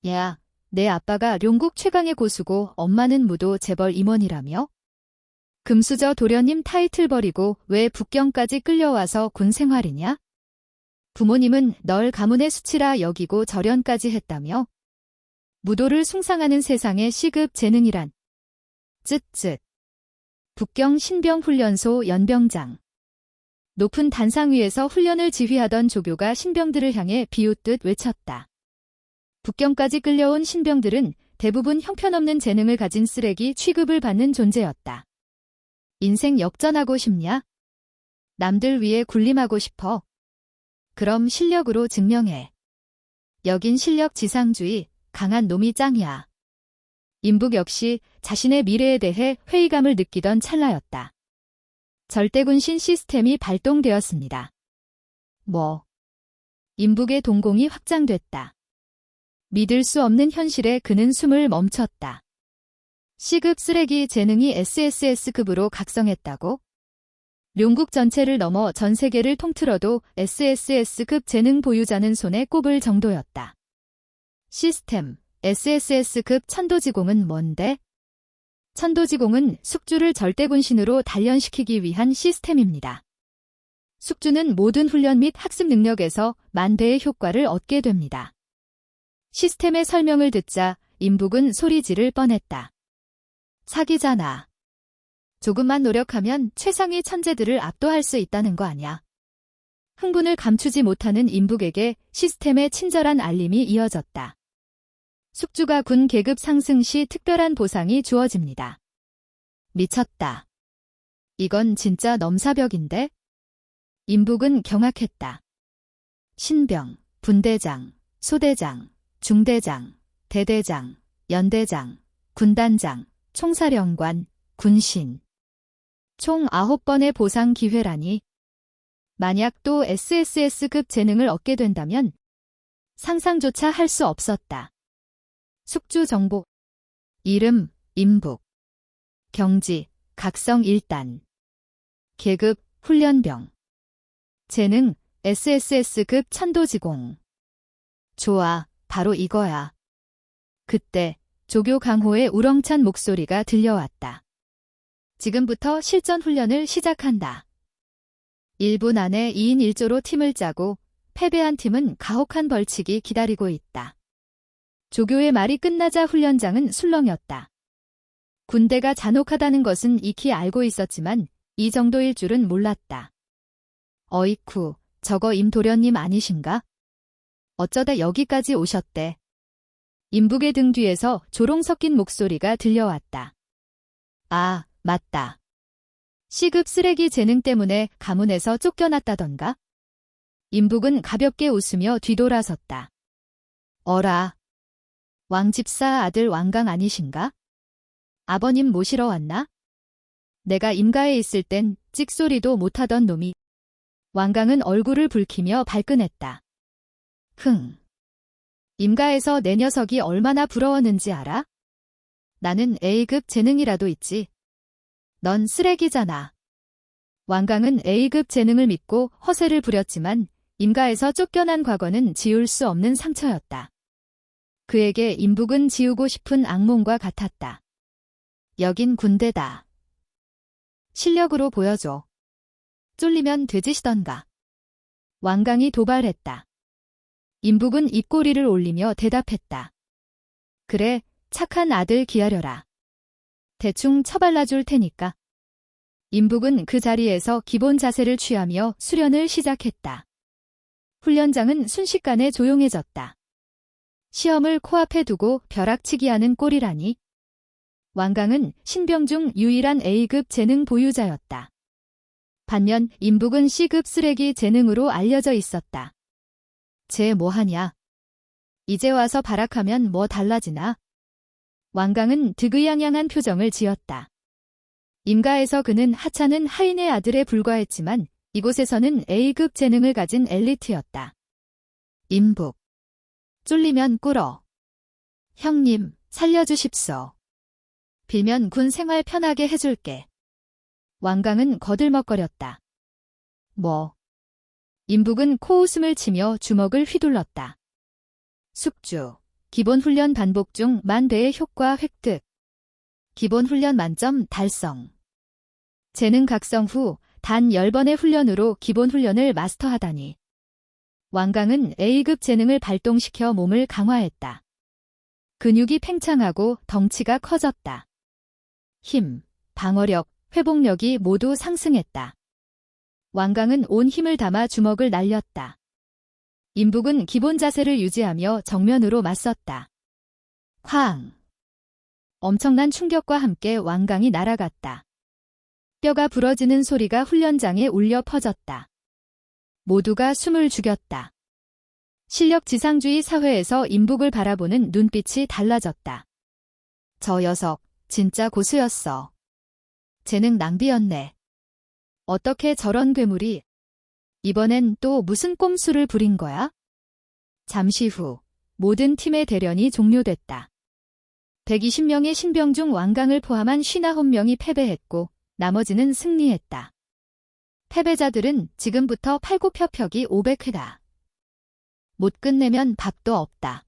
야, 내 아빠가 룡국 최강의 고수고 엄마는 무도 재벌 임원이라며? 금수저 도련님 타이틀 버리고 왜 북경까지 끌려와서 군 생활이냐? 부모님은 널 가문의 수치라 여기고 절연까지 했다며? 무도를 숭상하는 세상의 시급 재능이란. 쯧쯧. 북경 신병훈련소 연병장. 높은 단상 위에서 훈련을 지휘하던 조교가 신병들을 향해 비웃듯 외쳤다. 북경까지 끌려온 신병들은 대부분 형편없는 재능을 가진 쓰레기 취급을 받는 존재였다. 인생 역전하고 싶냐? 남들 위해 군림하고 싶어? 그럼 실력으로 증명해. 여긴 실력 지상주의, 강한 놈이 짱이야. 임북 역시 자신의 미래에 대해 회의감을 느끼던 찰나였다. 절대군신 시스템이 발동되었습니다. 임북의 동공이 확장됐다. 믿을 수 없는 현실에 그는 숨을 멈췄다. C급 쓰레기 재능이 SSS급으로 각성했다고? 룡국 전체를 넘어 전 세계를 통틀어도 SSS급 재능 보유자는 손에 꼽을 정도였다. 시스템, SSS급 천도지공은 뭔데? 천도지공은 숙주를 절대군신으로 단련시키기 위한 시스템입니다. 숙주는 모든 훈련 및 학습 능력에서 만배의 효과를 얻게 됩니다. 시스템의 설명을 듣자 임북은 소리 지를 뻔했다. 사기잖아. 조금만 노력하면 최상위 천재들을 압도할 수 있다는 거 아냐. 흥분을 감추지 못하는 임북에게 시스템의 친절한 알림이 이어졌다. 숙주가 군 계급 상승 시 특별한 보상이 주어집니다. 미쳤다. 이건 진짜 넘사벽인데? 임북은 경악했다. 신병, 분대장, 소대장, 중대장, 대대장, 연대장, 군단장, 총사령관, 군신. 총 9번의 보상 기회라니. 만약 또 SSS급 재능을 얻게 된다면 상상조차 할 수 없었다. 숙주 정보. 이름, 임북. 경지, 각성 1단. 계급, 훈련병. 재능, SSS급 천도지공. 좋아, 바로 이거야. 그때 조교 강호의 우렁찬 목소리가 들려왔다. 지금부터 실전 훈련을 시작한다. 1분 안에 2인 1조로 팀을 짜고 패배한 팀은 가혹한 벌칙이 기다리고 있다. 조교의 말이 끝나자 훈련장은 술렁였다. 군대가 잔혹하다는 것은 익히 알고 있었지만 이 정도일 줄은 몰랐다. 어이쿠, 저거 임도련님 아니신가? 어쩌다 여기까지 오셨대. 임북의 등 뒤에서 조롱 섞인 목소리가 들려왔다. 아, 맞다. C급 쓰레기 재능 때문에 가문에서 쫓겨났다던가? 임북은 가볍게 웃으며 뒤돌아섰다. 어라. 왕집사 아들 왕강 아니신가? 아버님 모시러 왔나? 내가 임가에 있을 땐 찍소리도 못하던 놈이. 왕강은 얼굴을 붉히며 발끈했다. 임가에서 내 녀석이 얼마나 부러웠는지 알아? 나는 A급 재능이라도 있지. 넌 쓰레기잖아. 왕강은 A급 재능을 믿고 허세를 부렸지만 임가에서 쫓겨난 과거는 지울 수 없는 상처였다. 그에게 임북은 지우고 싶은 악몽과 같았다. 여긴 군대다. 실력으로 보여줘. 쫄리면 돼지시던가. 왕강이 도발했다. 임북은 입꼬리를 올리며 대답했다. 그래, 착한 아들 기다려라. 대충 처발라줄 테니까. 임북은 그 자리에서 기본 자세를 취하며 수련을 시작했다. 훈련장은 순식간에 조용해졌다. 시험을 코앞에 두고 벼락치기하는 꼴이라니. 왕강은 신병 중 유일한 A급 재능 보유자였다. 반면 임북은 C급 쓰레기 재능으로 알려져 있었다. 쟤 뭐하냐? 이제 와서 발악하면 뭐 달라지나? 왕강은 득의양양한 표정을 지었다. 임가에서 그는 하찮은 하인의 아들에 불과했지만 이곳에서는 A급 재능을 가진 엘리트였다. 임북. 쫄리면 꿇어. 형님, 살려주십소. 빌면 군 생활 편하게 해줄게. 왕강은 거들먹거렸다. 뭐? 임북은 코웃음을 치며 주먹을 휘둘렀다. 숙주, 기본 훈련 반복 중 10,000배의 효과 획득. 기본 훈련 만점 달성. 재능 각성 후 단 10번의 훈련으로 기본 훈련을 마스터하다니. 왕강은 A급 재능을 발동시켜 몸을 강화했다. 근육이 팽창하고 덩치가 커졌다. 힘, 방어력, 회복력이 모두 상승했다. 왕강은 온 힘을 담아 주먹을 날렸다. 인북은 기본 자세를 유지하며 정면으로 맞섰다. 쾅! 엄청난 충격과 함께 왕강이 날아갔다. 뼈가 부러지는 소리가 훈련장에 울려 퍼졌다. 모두가 숨을 죽였다. 실력 지상주의 사회에서 인북을 바라보는 눈빛이 달라졌다. 저 녀석, 진짜 고수였어. 재능 낭비였네. 어떻게 저런 괴물이. 이번엔 또 무슨 꼼수를 부린 거야? 잠시 후 모든 팀의 대련이 종료됐다. 120명의 신병 중 왕강을 포함한 59명이 패배했고 나머지는 승리했다. 패배자들은 지금부터 팔굽혀펴기 500회다. 못 끝내면 밥도 없다.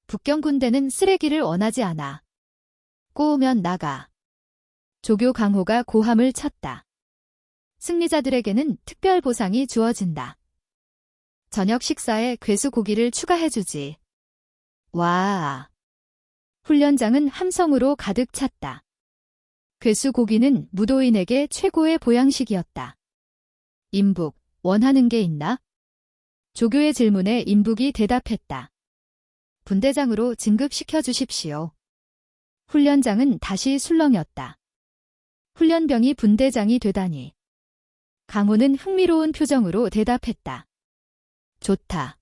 북경군대는 쓰레기를 원하지 않아. 꼬우면 나가. 조교 강호가 고함을 쳤다. 승리자들에게는 특별 보상이 주어진다. 저녁 식사에 괴수 고기를 추가해주지. 와. 훈련장은 함성으로 가득 찼다. 괴수 고기는 무도인에게 최고의 보양식이었다. 인북, 원하는 게 있나? 조교의 질문에 인북이 대답했다. 분대장으로 진급시켜 주십시오. 훈련장은 다시 술렁였다. 훈련병이 분대장이 되다니. 강호는 흥미로운 표정으로 대답했다. 좋다.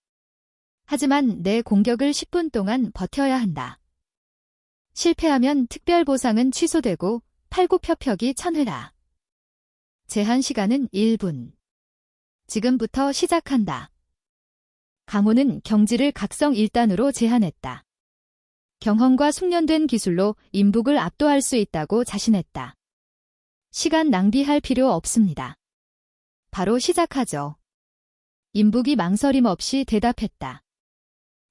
하지만 내 공격을 10분 동안 버텨야 한다. 실패하면 특별 보상은 취소되고 팔굽혀펴기 1000회다. 제한 시간은 1분. 지금부터 시작한다. 강호는 경지를 각성 1단으로 제한했다. 경험과 숙련된 기술로 인북을 압도할 수 있다고 자신했다. 시간 낭비할 필요 없습니다. 바로 시작하죠. 인북이 망설임 없이 대답했다.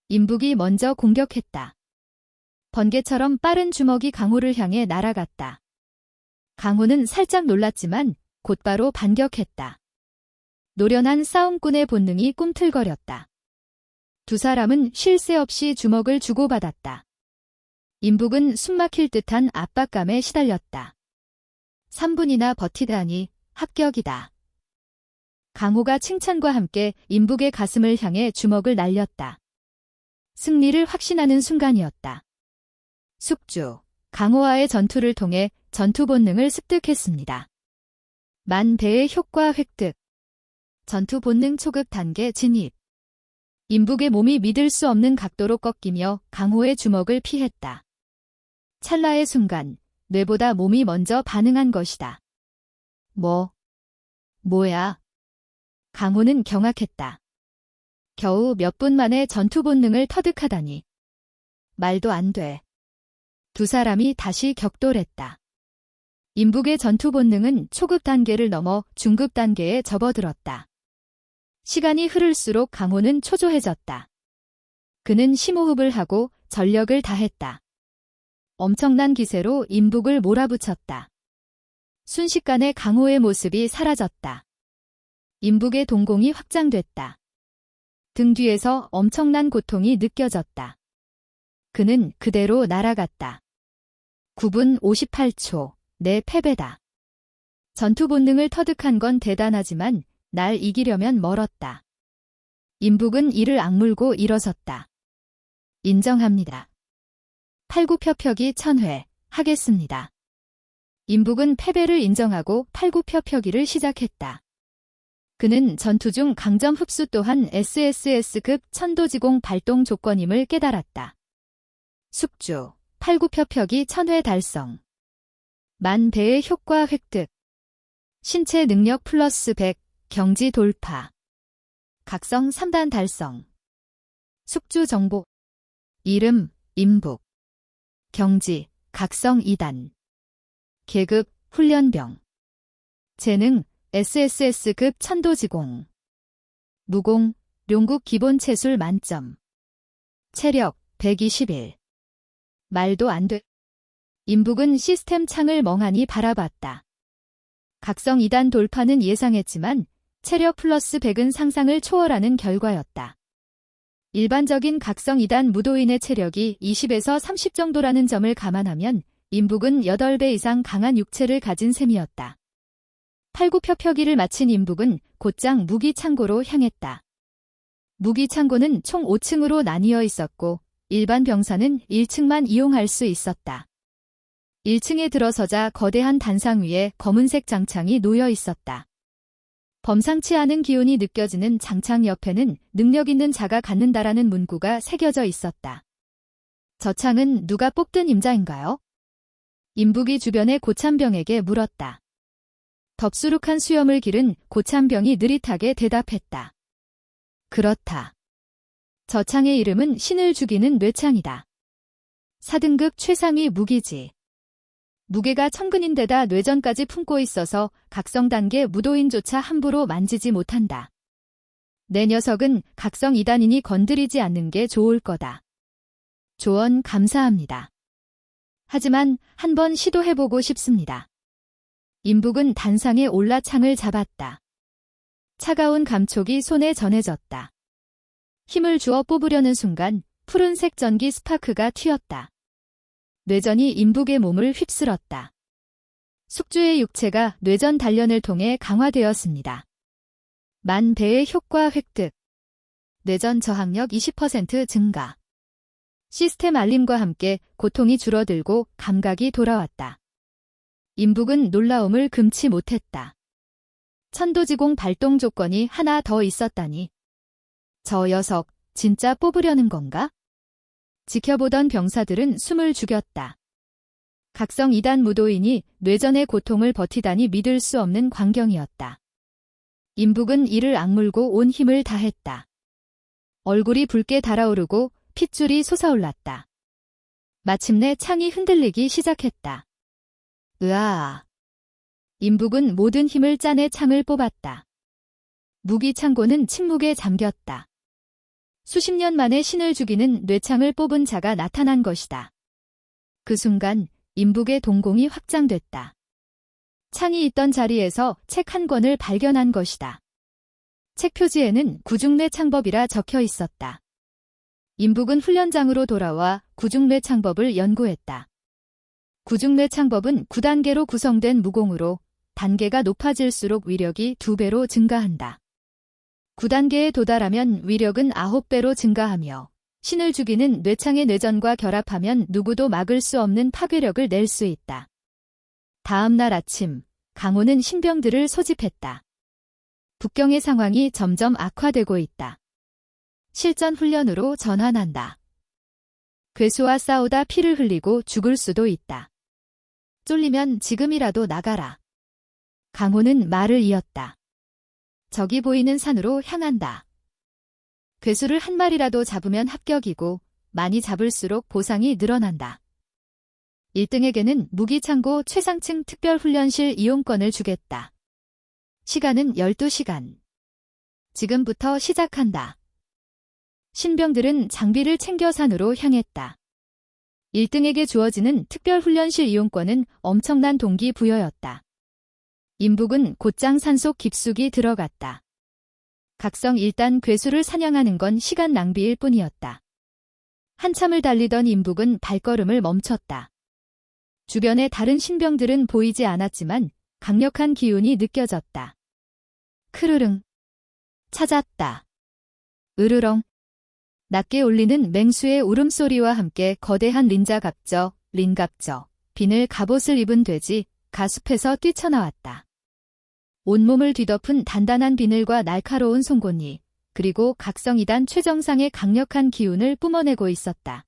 인북이 먼저 공격했다. 번개처럼 빠른 주먹이 강호를 향해 날아갔다. 강호는 살짝 놀랐지만 곧바로 반격했다. 노련한 싸움꾼의 본능이 꿈틀거렸다. 두 사람은 쉴 새 없이 주먹을 주고받았다. 인북은 숨막힐 듯한 압박감에 시달렸다. 3분이나 버티다니 합격이다. 강호가 칭찬과 함께 인북의 가슴을 향해 주먹을 날렸다. 승리를 확신하는 순간이었다. 숙주, 강호와의 전투를 통해 전투 본능을 습득했습니다. 10,000배의 효과 획득. 전투 본능 초급 단계 진입. 인북의 몸이 믿을 수 없는 각도로 꺾이며 강호의 주먹을 피했다. 찰나의 순간, 뇌보다 몸이 먼저 반응한 것이다. 뭐야? 강호는 경악했다. 겨우 몇 분 만에 전투 본능을 터득하다니. 말도 안 돼. 두 사람이 다시 격돌했다. 인북의 전투 본능은 초급 단계를 넘어 중급 단계에 접어들었다. 시간이 흐를수록 강호는 초조해졌다. 그는 심호흡을 하고 전력을 다했다. 엄청난 기세로 인북을 몰아붙였다. 순식간에 강호의 모습이 사라졌다. 인북의 동공이 확장됐다. 등 뒤에서 엄청난 고통이 느껴졌다. 그는 그대로 날아갔다. 9분 58초, 내 패배다. 전투 본능을 터득한 건 대단하지만 날 이기려면 멀었다. 인북은 이를 악물고 일어섰다. 인정합니다. 팔굽혀펴기 1000회 하겠습니다. 인북은 패배를 인정하고 팔굽혀펴기를 시작했다. 그는 전투 중 강점 흡수 또한 SSS급 천도지공 발동 조건임을 깨달았다. 숙주, 팔굽혀펴기 1000회 달성. 10,000배의 효과 획득. 신체 능력 플러스 100, 경지 돌파. 각성 3단 달성. 숙주 정보. 이름, 인북. 경지, 각성 2단. 계급, 훈련병. 재능, SSS급 천도지공. 무공, 룡국 기본 체술 만점. 체력, 121. 말도 안 돼. 임북은 시스템 창을 멍하니 바라봤다. 각성 2단 돌파는 예상했지만 체력 플러스 100은 상상을 초월하는 결과였다. 일반적인 각성 2단 무도인의 체력이 20에서 30 정도라는 점을 감안하면 임북은 8배 이상 강한 육체를 가진 셈이었다. 팔굽혀펴기를 마친 임북은 곧장 무기창고로 향했다. 무기창고는 총 5층으로 나뉘어 있었고 일반 병사는 1층만 이용할 수 있었다. 1층에 들어서자 거대한 단상 위에 검은색 장창이 놓여 있었다. 범상치 않은 기운이 느껴지는 장창 옆에는 능력 있는 자가 갖는다라는 문구가 새겨져 있었다. 저 창은 누가 뽑든 임자인가요? 임북이 주변의 고참병에게 물었다. 덥수룩한 수염을 기른 고참병이 느릿하게 대답했다. 그렇다. 저 창의 이름은 신을 죽이는 뇌창이다. 4등급 최상위 무기지. 무게가 천근인데다 뇌전까지 품고 있어서 각성 단계 무도인조차 함부로 만지지 못한다. 내 녀석은 각성 2단이니 건드리지 않는 게 좋을 거다. 조언 감사합니다. 하지만 한번 시도해보고 싶습니다. 임북은 단상에 올라 창을 잡았다. 차가운 감촉이 손에 전해졌다. 힘을 주어 뽑으려는 순간 푸른색 전기 스파크가 튀었다. 뇌전이 임북의 몸을 휩쓸었다. 숙주의 육체가 뇌전 단련을 통해 강화되었습니다. 10,000배의 효과 획득. 뇌전 저항력 20% 증가. 시스템 알림과 함께 고통이 줄어들고 감각이 돌아왔다. 임북은 놀라움을 금치 못했다. 천도지공 발동 조건이 하나 더 있었다니. 저 녀석 진짜 뽑으려는 건가? 지켜보던 병사들은 숨을 죽였다. 각성 2단 무도인이 뇌전의 고통을 버티다니 믿을 수 없는 광경이었다. 임북은 이를 악물고 온 힘을 다했다. 얼굴이 붉게 달아오르고 핏줄이 솟아올랐다. 마침내 창이 흔들리기 시작했다. 으아. 임북은 모든 힘을 짜내 창을 뽑았다. 무기 창고는 침묵에 잠겼다. 수십 년 만에 신을 죽이는 뇌창을 뽑은 자가 나타난 것이다. 그 순간 임북의 동공이 확장됐다. 창이 있던 자리에서 책 한 권을 발견한 것이다. 책 표지에는 구중뇌 창법이라 적혀 있었다. 임북은 훈련장으로 돌아와 구중뇌 창법을 연구했다. 구중뇌 창법은 9단계로 구성된 무공으로 단계가 높아질수록 위력이 2배로 증가한다. 9단계에 도달하면 위력은 9배로 증가하며 신을 죽이는 뇌창의 뇌전과 결합하면 누구도 막을 수 없는 파괴력을 낼 수 있다. 다음 날 아침, 강호는 신병들을 소집했다. 북경의 상황이 점점 악화되고 있다. 실전 훈련으로 전환한다. 괴수와 싸우다 피를 흘리고 죽을 수도 있다. 쫄리면 지금이라도 나가라. 강호는 말을 이었다. 저기 보이는 산으로 향한다. 괴수를 한 마리라도 잡으면 합격이고 많이 잡을수록 보상이 늘어난다. 1등에게는 무기창고 최상층 특별훈련실 이용권을 주겠다. 시간은 12시간. 지금부터 시작한다. 신병들은 장비를 챙겨 산으로 향했다. 1등에게 주어지는 특별훈련실 이용권은 엄청난 동기부여였다. 임북은 곧장 산속 깊숙이 들어갔다. 각성 1단 괴수를 사냥하는 건 시간 낭비일 뿐이었다. 한참을 달리던 임북은 발걸음을 멈췄다. 주변의 다른 신병들은 보이지 않았지만 강력한 기운이 느껴졌다. 크르릉. 찾았다. 으르렁. 낮게 울리는 맹수의 울음소리와 함께 거대한 린자갑저, 린갑저, 비늘 갑옷을 입은 돼지, 가숲에서 뛰쳐나왔다. 온몸을 뒤덮은 단단한 비늘과 날카로운 송곳니, 그리고 각성 2단 최정상의 강력한 기운을 뿜어내고 있었다.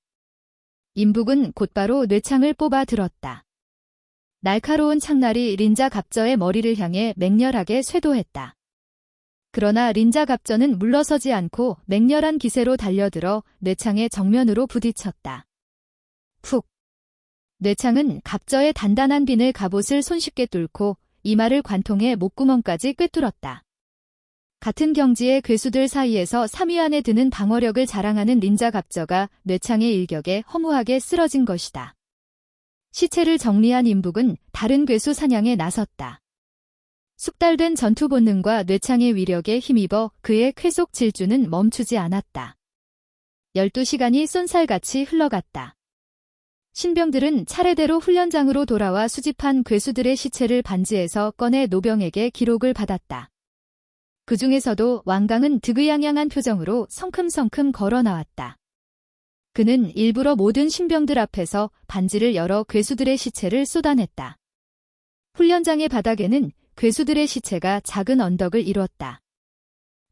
임북은 곧바로 뇌창을 뽑아 들었다. 날카로운 창날이 린자갑저의 머리를 향해 맹렬하게 쇄도했다. 그러나 린자갑저는 물러서지 않고 맹렬한 기세로 달려들어 뇌창의 정면으로 부딪혔다. 푹. 뇌창은 갑저의 단단한 비늘 갑옷을 손쉽게 뚫고 이마를 관통해 목구멍까지 꿰뚫었다. 같은 경지의 괴수들 사이에서 3위 안에 드는 방어력을 자랑하는 닌자 갑저가 뇌창의 일격에 허무하게 쓰러진 것이다. 시체를 정리한 임북은 다른 괴수 사냥에 나섰다. 숙달된 전투 본능과 뇌창의 위력에 힘입어 그의 쾌속 질주는 멈추지 않았다. 12시간이 쏜살같이 흘러갔다. 신병들은 차례대로 훈련장으로 돌아와 수집한 괴수들의 시체를 반지에서 꺼내 노병에게 기록을 받았다. 그 중에서도 왕강은 득의양양한 표정으로 성큼성큼 걸어 나왔다. 그는 일부러 모든 신병들 앞에서 반지를 열어 괴수들의 시체를 쏟아냈다. 훈련장의 바닥에는 괴수들의 시체가 작은 언덕을 이루었다.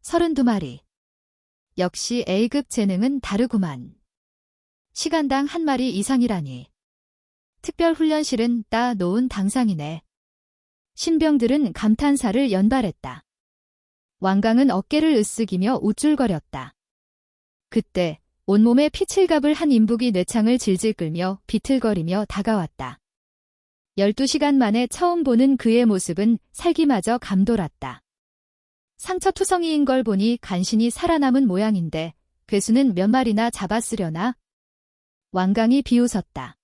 32마리. 역시 A급 재능은 다르구만. 시간당 한 마리 이상이라니. 특별훈련실은 따 놓은 당상이네. 신병들은 감탄사를 연발했다. 왕강은 어깨를 으쓱이며 우쭐거렸다. 그때 온몸에 피칠갑을 한 임북이 뇌창을 질질 끌며 비틀거리며 다가왔다. 12시간 만에 처음 보는 그의 모습은 살기마저 감돌았다. 상처투성이인 걸 보니 간신히 살아남은 모양인데 괴수는 몇 마리나 잡았으려나? 왕강이 비웃었다.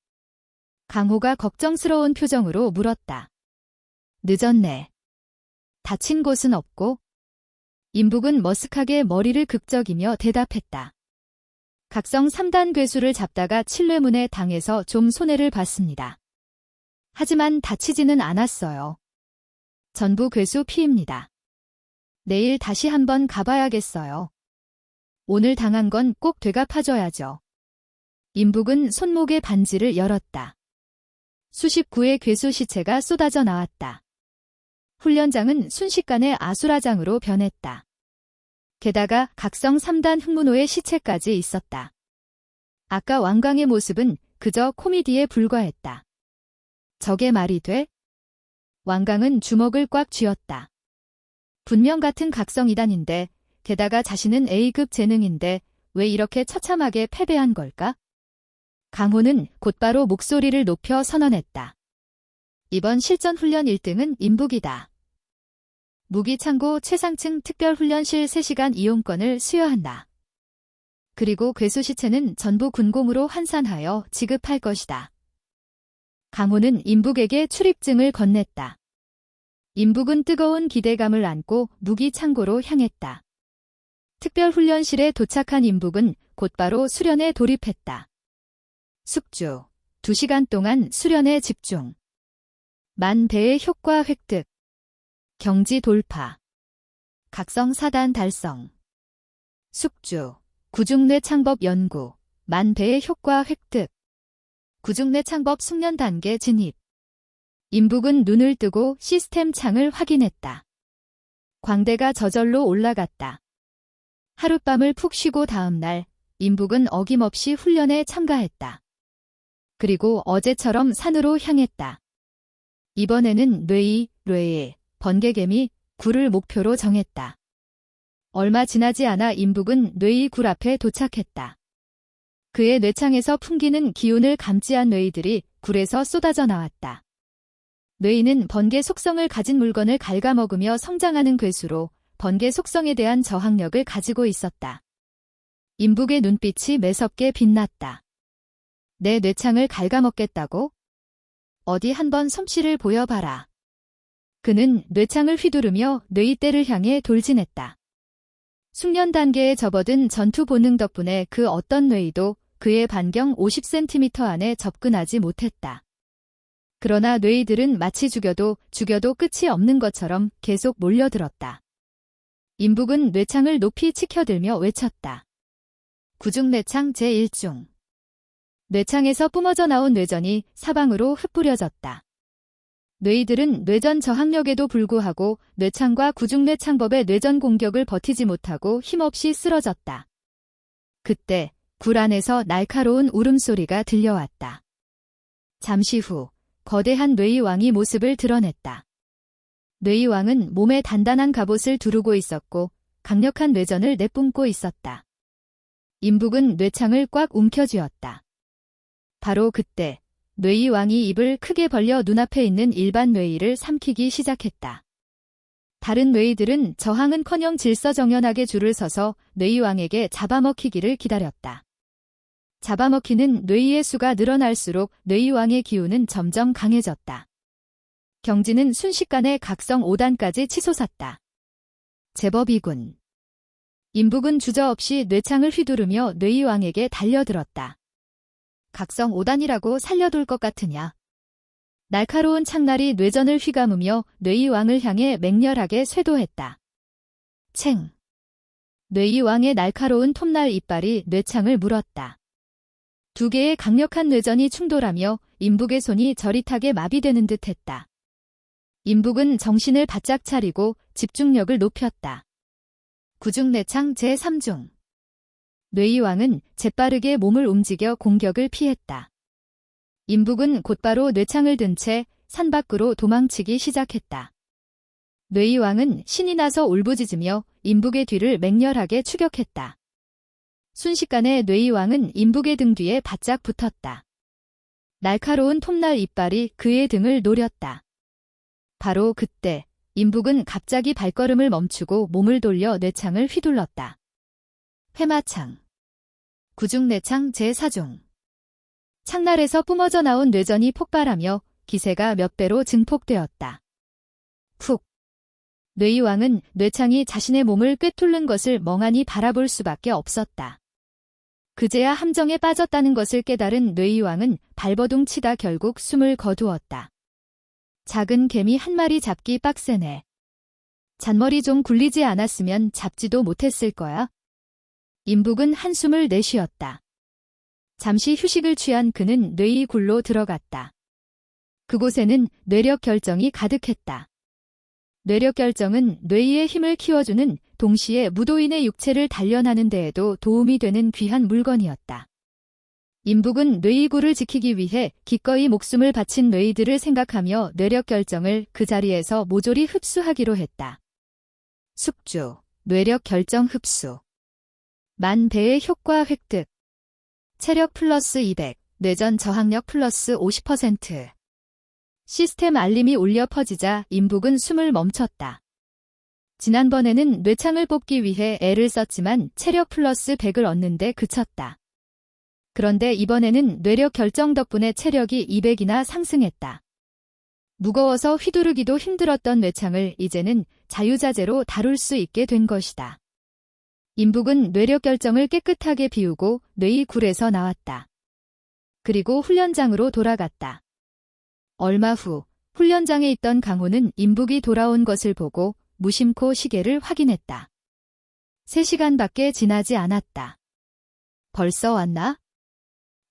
강호가 걱정스러운 표정으로 물었다. 늦었네. 다친 곳은 없고? 임북은 머쓱하게 머리를 극적이며 대답했다. 각성 3단 괴수를 잡다가 칠뇌문에 당해서 좀 손해를 봤습니다. 하지만 다치지는 않았어요. 전부 괴수 피입니다. 내일 다시 한번 가봐야겠어요. 오늘 당한 건 꼭 되갚아줘야죠. 임북은 손목의 반지를 열었다. 수십 구의 괴수 시체가 쏟아져 나왔다. 훈련장은 순식간에 아수라장으로 변했다. 게다가 각성 3단 흑문호의 시체까지 있었다. 아까 왕강의 모습은 그저 코미디에 불과했다. 저게 말이 돼? 왕강은 주먹을 꽉 쥐었다. 분명 같은 각성 2단인데 게다가 자신은 A급 재능인데 왜 이렇게 처참하게 패배한 걸까? 강호는 곧바로 목소리를 높여 선언했다. 이번 실전 훈련 1등은 임북이다. 무기창고 최상층 특별훈련실 3시간 이용권을 수여한다. 그리고 괴수 시체는 전부 군공으로 환산하여 지급할 것이다. 강호는 임북에게 출입증을 건넸다. 임북은 뜨거운 기대감을 안고 무기창고로 향했다. 특별훈련실에 도착한 임북은 곧바로 수련에 돌입했다. 숙주, 2시간 동안 수련에 집중. 만 배의 효과 획득. 경지 돌파. 각성 4단 달성. 숙주, 구중뇌 창법 연구. 만 배의 효과 획득. 구중뇌 창법 숙련 단계 진입. 임북은 눈을 뜨고 시스템 창을 확인했다. 광대가 저절로 올라갔다. 하룻밤을 푹 쉬고 다음 날 임북은 어김없이 훈련에 참가했다. 그리고 어제처럼 산으로 향했다. 이번에는 뇌이, 번개개미, 굴을 목표로 정했다. 얼마 지나지 않아 임북은 뇌이 굴 앞에 도착했다. 그의 뇌창에서 풍기는 기운을 감지한 뇌이들이 굴에서 쏟아져 나왔다. 뇌이는 번개 속성을 가진 물건을 갉아먹으며 성장하는 괴수로 번개 속성에 대한 저항력을 가지고 있었다. 임북의 눈빛이 매섭게 빛났다. 내 뇌창을 갉아먹겠다고? 어디 한번 솜씨를 보여봐라. 그는 뇌창을 휘두르며 뇌이떼를 향해 돌진했다. 숙련 단계에 접어든 전투 본능 덕분에 그 어떤 뇌이도 그의 반경 50cm 안에 접근하지 못했다. 그러나 뇌이들은 마치 죽여도 끝이 없는 것처럼 계속 몰려들었다. 임북은 뇌창을 높이 치켜들며 외쳤다. 구중뇌창 제1중. 뇌창에서 뿜어져 나온 뇌전이 사방으로 흩뿌려졌다. 뇌이들은 뇌전 저항력에도 불구하고 뇌창과 구중뇌창법의 뇌전 공격을 버티지 못하고 힘없이 쓰러졌다. 그때 굴 안에서 날카로운 울음소리가 들려왔다. 잠시 후 거대한 뇌이왕이 모습을 드러냈다. 뇌이왕은 몸에 단단한 갑옷을 두르고 있었고 강력한 뇌전을 내뿜고 있었다. 임북은 뇌창을 꽉 움켜쥐었다. 바로 그때 뇌이왕이 입을 크게 벌려 눈앞에 있는 일반 뇌이를 삼키기 시작했다. 다른 뇌이들은 저항은커녕 질서정연하게 줄을 서서 뇌이왕에게 잡아먹히기를 기다렸다. 잡아먹히는 뇌이의 수가 늘어날수록 뇌이왕의 기운은 점점 강해졌다. 경지는 순식간에 각성 5단까지 치솟았다. 제법이군. 인북은 주저없이 뇌창을 휘두르며 뇌이왕에게 달려들었다. 각성 5단이라고 살려둘 것 같으냐. 날카로운 창날이 뇌전을 휘감으며 뇌이왕을 향해 맹렬하게 쇄도했다. 챙. 뇌이왕의 날카로운 톱날 이빨이 뇌창을 물었다. 두 개의 강력한 뇌전이 충돌하며 인북의 손이 저릿하게 마비되는 듯했다. 인북은 정신을 바짝 차리고 집중력을 높였다. 구중내창 제3중. 뇌이왕은 재빠르게 몸을 움직여 공격을 피했다. 인북은 곧바로 뇌창을 든 채 산 밖으로 도망치기 시작했다. 뇌이왕은 신이 나서 울부짖으며 인북의 뒤를 맹렬하게 추격했다. 순식간에 뇌이왕은 인북의 등 뒤에 바짝 붙었다. 날카로운 톱날 이빨이 그의 등을 노렸다. 바로 그때 인북은 갑자기 발걸음을 멈추고 몸을 돌려 뇌창을 휘둘렀다. 회마창. 구중내창 제4중. 창날에서 뿜어져 나온 뇌전이 폭발하며 기세가 몇 배로 증폭되었다. 푹. 뇌이왕은 뇌창이 자신의 몸을 꿰뚫는 것을 멍하니 바라볼 수밖에 없었다. 그제야 함정에 빠졌다는 것을 깨달은 뇌이왕은 발버둥 치다 결국 숨을 거두었다. 작은 개미 한 마리 잡기 빡세네. 잔머리 좀 굴리지 않았으면 잡지도 못했을 거야. 인북은 한숨을 내쉬었다. 잠시 휴식을 취한 그는 뇌의 굴로 들어갔다. 그곳에는 뇌력 결정이 가득했다. 뇌력 결정은 뇌의 힘을 키워주는 동시에 무도인의 육체를 단련하는 데에도 도움이 되는 귀한 물건이었다. 인북은 뇌이구를 지키기 위해 기꺼이 목숨을 바친 뇌이들을 생각하며 뇌력 결정을 그 자리에서 모조리 흡수하기로 했다. 숙주, 뇌력 결정 흡수. 만 배의 효과 획득. 체력 플러스 200, 뇌전 저항력 플러스 50%. 시스템 알림이 울려 퍼지자 인북은 숨을 멈췄다. 지난번에는 뇌창을 뽑기 위해 애를 썼지만 체력 플러스 100을 얻는데 그쳤다. 그런데 이번에는 뇌력 결정 덕분에 체력이 200이나 상승했다. 무거워서 휘두르기도 힘들었던 뇌창을 이제는 자유자재로 다룰 수 있게 된 것이다. 인북은 뇌력 결정을 깨끗하게 비우고 뇌의 굴에서 나왔다. 그리고 훈련장으로 돌아갔다. 얼마 후 훈련장에 있던 강호는 인북이 돌아온 것을 보고 무심코 시계를 확인했다. 3시간밖에 지나지 않았다. 벌써 왔나?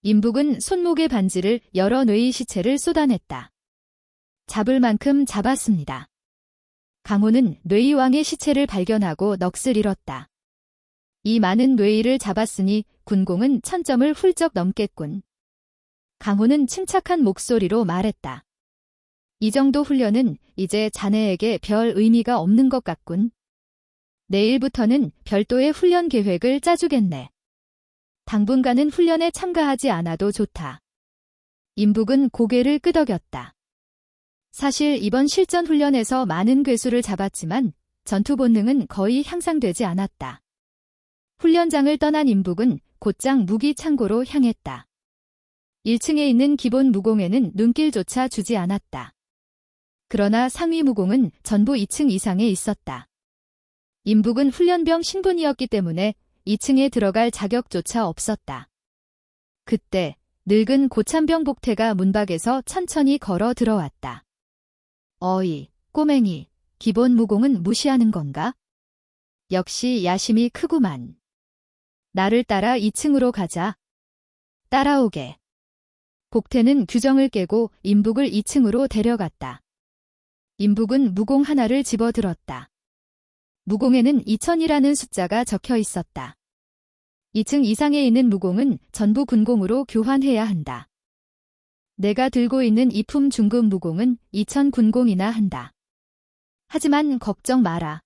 인북은 손목의 반지를 열어 뇌의 시체를 쏟아냈다. 잡을 만큼 잡았습니다. 강호는 뇌의왕의 시체를 발견하고 넋을 잃었다. 이 많은 뇌의를 잡았으니 군공은 1000점을 훌쩍 넘겠군. 강호는 침착한 목소리로 말했다. 이 정도 훈련은 이제 자네에게 별 의미가 없는 것 같군. 내일부터는 별도의 훈련 계획을 짜주겠네. 당분간은 훈련에 참가하지 않아도 좋다. 인북은 고개를 끄덕였다. 사실 이번 실전 훈련에서 많은 괴수를 잡았지만 전투 본능은 거의 향상되지 않았다. 훈련장을 떠난 인북은 곧장 무기 창고로 향했다. 1층에 있는 기본 무공에는 눈길조차 주지 않았다. 그러나 상위 무공은 전부 2층 이상에 있었다. 인북은 훈련병 신분이었기 때문에 2층에 들어갈 자격조차 없었다. 그때 늙은 고참병 복태가 문밖에서 천천히 걸어 들어왔다. 어이, 꼬맹이, 기본 무공은 무시하는 건가? 역시 야심이 크구만. 나를 따라 2층으로 가자. 따라오게. 복태는 규정을 깨고 인북을 2층으로 데려갔다. 인북은 무공 하나를 집어들었다. 무공에는 2000이라는 숫자가 적혀 있었다. 2층 이상에 있는 무공은 전부 군공으로 교환해야 한다. 내가 들고 있는 이품 중급 무공은 2000 군공이나 한다. 하지만 걱정 마라.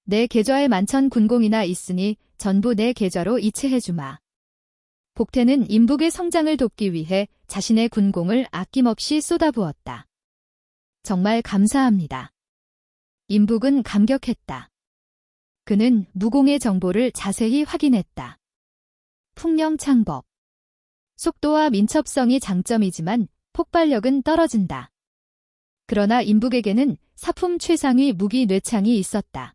내 계좌에 10,000 군공이나 있으니 전부 내 계좌로 이체해주마. 복태는 인북의 성장을 돕기 위해 자신의 군공을 아낌없이 쏟아부었다. 정말 감사합니다. 임북은 감격했다. 그는 무공의 정보를 자세히 확인했다. 풍령창법. 속도와 민첩성이 장점이지만 폭발력은 떨어진다. 그러나 임북에게는 사품 최상위 무기 뇌창이 있었다.